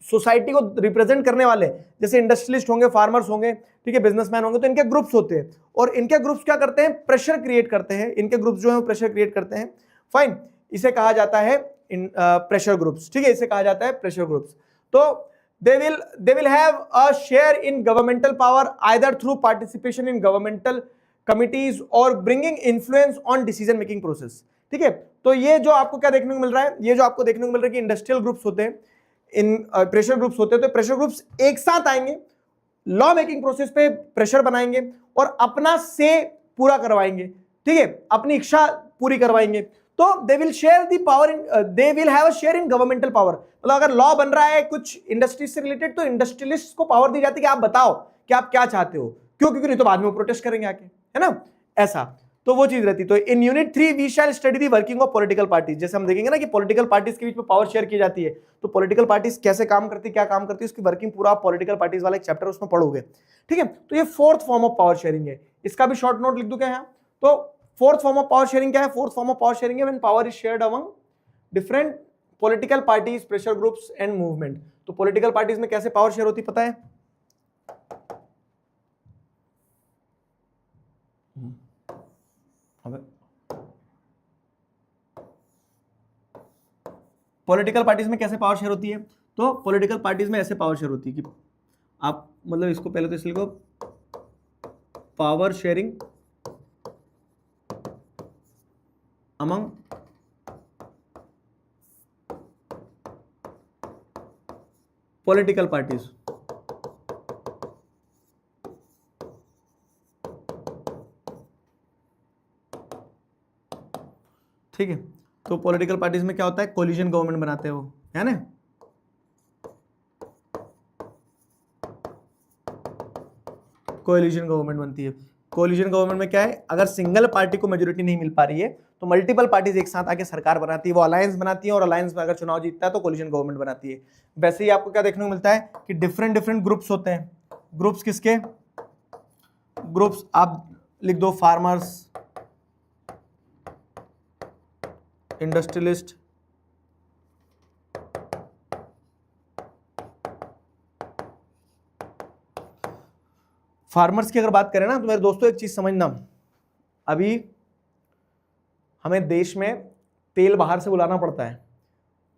सोसाइटी को रिप्रेजेंट करने वाले, जैसे इंडस्ट्रियलिस्ट होंगे, फार्मर्स होंगे, ठीक है, बिजनेसमैन होंगे, तो इनके ग्रुप्स होते हैं, और इनके ग्रुप्स क्या करते हैं, प्रेशर क्रिएट करते हैं। इनके ग्रुप्स जो है प्रेशर क्रिएट करते हैं, फाइन, इसे कहा जाता है प्रेशर ग्रुप्स, ठीक है, इसे कहा जाता है प्रेशर ग्रुप्स। तो they will have a share in governmental power either through participation in governmental committees or bringing influence on decision making process, ठीक है। तो ये जो आपको क्या देखने को मिल रहा है, ये जो आपको देखने को मिल रहा है कि इंडस्ट्रियल ग्रुप्स होते हैं, इन प्रेशर ग्रुप्स होते हैं, तो प्रेशर ग्रुप्स एक साथ आएंगे, लॉ मेकिंग प्रोसेस पे प्रेशर बनाएंगे और अपना से पूरा करवाएंगे, ठीक है, अपनी इच्छा पूरी करवाएंगे। तो they will share the power in, they will have a share in governmental power. मतलब अगर लॉ बन रहा है कुछ इंडस्ट्री से रिलेटेड, तो इंडस्ट्रियलिस्ट को पावर दी जाती है कि आप बताओ कि आप क्या चाहते हो, क्यों, क्योंकि नहीं तो बाद में वो प्रोटेस्ट करेंगे आके, है ना, ऐसा। तो वो चीज रहती। तो in unit 3 we shall study the working of political parties. जैसे हम देखेंगे ना कि पॉलिटिकल पार्टीज के बीच में पावर शेयर की जाती है, तो पॉलिटिकल पार्टीज कैसे काम करती है, क्या काम करती है, उसकी वर्किंग पूरा पॉलिटिकल पार्टीज वाला एक चैप्टर उसमें पढ़ोगे, ठीक है। तो ये fourth form of power sharing है, इसका भी शॉर्ट नोट लिख दूं क्या यहाँ। तो fourth form of power sharing क्या है, fourth form of power sharing है when power is shared among different political parties, pressure groups and movement. तो पॉलिटिकल पार्टीज में कैसे पावर शेयर होती पता है, पॉलिटिकल पार्टीज में कैसे पावर शेयर होती है, तो पॉलिटिकल पार्टीज में ऐसे पावर शेयर होती है कि आप मतलब इसको पहले तो इसलिए लिखो, power sharing among political parties, ठीक है। तो पॉलिटिकल पार्टीज में क्या होता है, कोलिजन गवर्नमेंट बनाते हो, है ना। कोएलिशन गवर्नमेंट बनती है। कोएलिशन गवर्नमेंट में क्या है, अगर सिंगल पार्टी को मेजोरिटी नहीं मिल पा रही है तो मल्टीपल पार्टीज एक साथ आके सरकार बनाती है, वो अलायंस बनाती है, और अलायंस में अगर चुनाव जीतता है तो कोएलिशन गवर्नमेंट बनाती है। वैसे ही आपको क्या देखने को मिलता है कि डिफरेंट डिफरेंट ग्रुप्स होते हैं। ग्रुप्स किसके? ग्रुप्स आप लिख दो, फार्मर्स, इंडस्ट्रियलिस्ट, फार्मर्स की अगर बात करें ना तो मेरे दोस्तों एक चीज समझना, अभी हमें देश में तेल बाहर से बुलाना पड़ता है,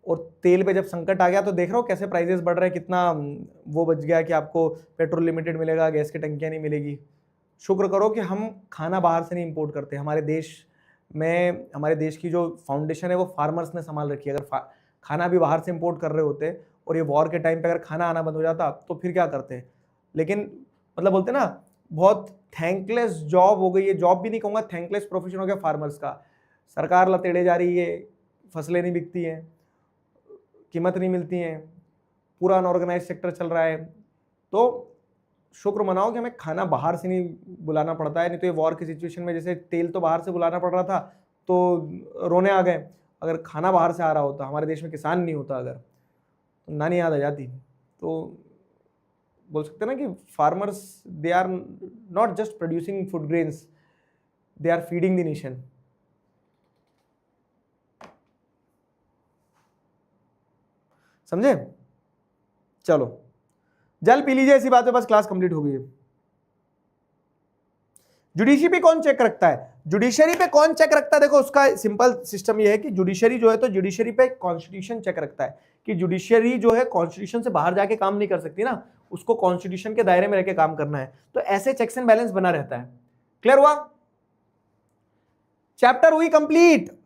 और तेल पे जब संकट आ गया तो देख रहे हो कैसे प्राइसेस बढ़ रहे हैं, कितना वो बच गया कि आपको पेट्रोल लिमिटेड मिलेगा, गैस की टंकियां नहीं मिलेगी। शुक्र करो कि हम खाना बाहर से नहीं इंपोर्ट करते। हमारे देश में, हमारे देश की जो फाउंडेशन है वो फार्मर्स ने संभाल रखी है। अगर खाना भी बाहर से इंपोर्ट कर रहे होते और ये वॉर के टाइम पे अगर खाना आना बंद हो जाता तो फिर क्या करते। लेकिन मतलब बोलते ना, बहुत थैंकलेस जॉब हो गई है, जॉब भी नहीं कहूँगा, थैंकलेस प्रोफेशन हो गया फार्मर्स का। सरकार लतेड़े जा रही है, फसलें नहीं बिकती हैं, कीमत नहीं मिलती हैं, पूरा अनऑर्गेनाइज सेक्टर चल रहा है। तो शुक्र मनाओ कि हमें खाना बाहर से नहीं बुलाना पड़ता है। नहीं तो ये वॉर की सिचुएशन में जैसे तेल तो बाहर से बुलाना पड़ रहा था तो रोने आ गए। अगर खाना बाहर से आ रहा होता, हमारे देश में किसान नहीं होता अगर, तो नानी याद आ जाती। तो बोल सकते हैं ना कि farmers they are not just producing food grains, they are feeding the nation. समझे? चलो जल पी लीजिए, ऐसी बात है, बस क्लास कंप्लीट हो गई है। जुडिशरी पे कौन चेक रखता है? जुडिशरी पे कौन चेक रखता है? देखो उसका सिंपल सिस्टम ये है कि जुडिशरी जो है, तो जुडिशरी पे कॉन्स्टिट्यूशन चेक रखता है कि जुडिशरी जो है कॉन्स्टिट्यूशन से बाहर जाके काम नहीं कर सकती ना, उसको कॉन्स्टिट्यूशन के दायरे में रहकर काम करना है। तो ऐसे चेक्स एंड बैलेंस बना रहता है। क्लियर हुआ? चैप्टर हुई कंप्लीट।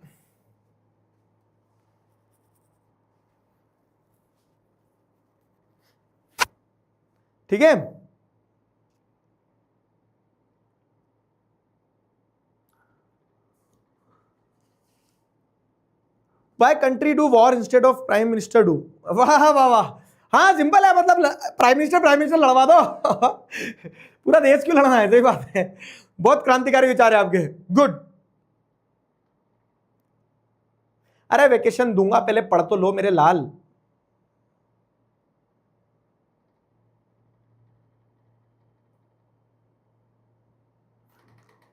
ठीक है, Why country do war instead of prime minister do? वाह वाह वाह, हाँ सिंपल है, मतलब प्राइम मिनिस्टर लड़वा दो पूरा देश क्यों लड़ना है? सही बात है, बहुत क्रांतिकारी विचार है आपके, गुड। अरे वेकेशन दूंगा, पहले पढ़ तो लो मेरे लाल।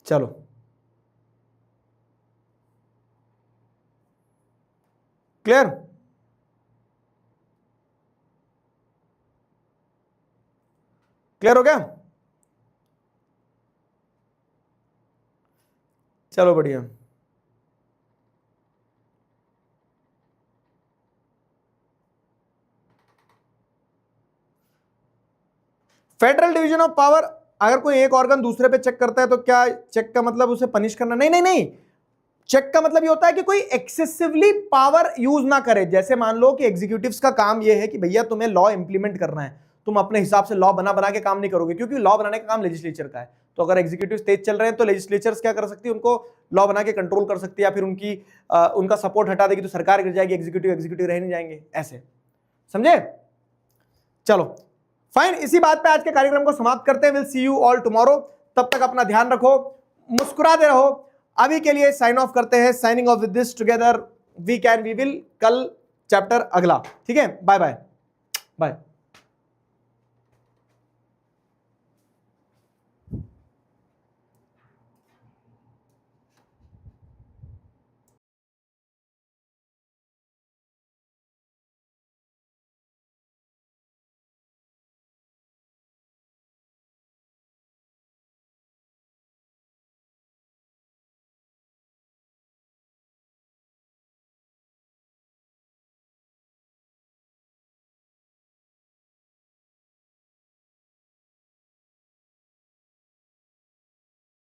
चलो क्लियर? क्लियर हो गया? चलो बढ़िया। फेडरल डिवीजन ऑफ पावर, अगर कोई एक ऑर्गन दूसरे पे चेक करता है तो क्या चेक का मतलब उसे पनिश करना? नहीं नहीं नहीं, चेक का मतलब ये होता है कि कोई एक्सेसिवली पावर यूज ना करे। जैसे मान लो कि एग्जीक्यूटिव्स का काम ये है कि भैया तुम्हें लॉ इंप्लीमेंट करना है, तुम अपने हिसाब से लॉ बना बना के काम नहीं करोगे, क्योंकि लॉ बनाने का काम लेजिस्लेचर का है। तो अगर एग्जीक्यूटिव तेज चल रहे हैं तो लेजिस्लेचर्स क्या कर सकती है, उनको लॉ बना के कंट्रोल कर सकती है, या फिर उनका सपोर्ट हटा देगी तो सरकार गिर जाएगी, एग्जीक्यूटिव रह नहीं जाएंगे। ऐसे समझे? चलो फाइन, इसी बात पे आज के कार्यक्रम को समाप्त करते हैं। Will see you all tomorrow. तब तक अपना ध्यान रखो, मुस्कुराते रहो। अभी के लिए साइन ऑफ करते हैं, signing off with this together we can we will. कल चैप्टर अगला, ठीक है? Bye bye bye.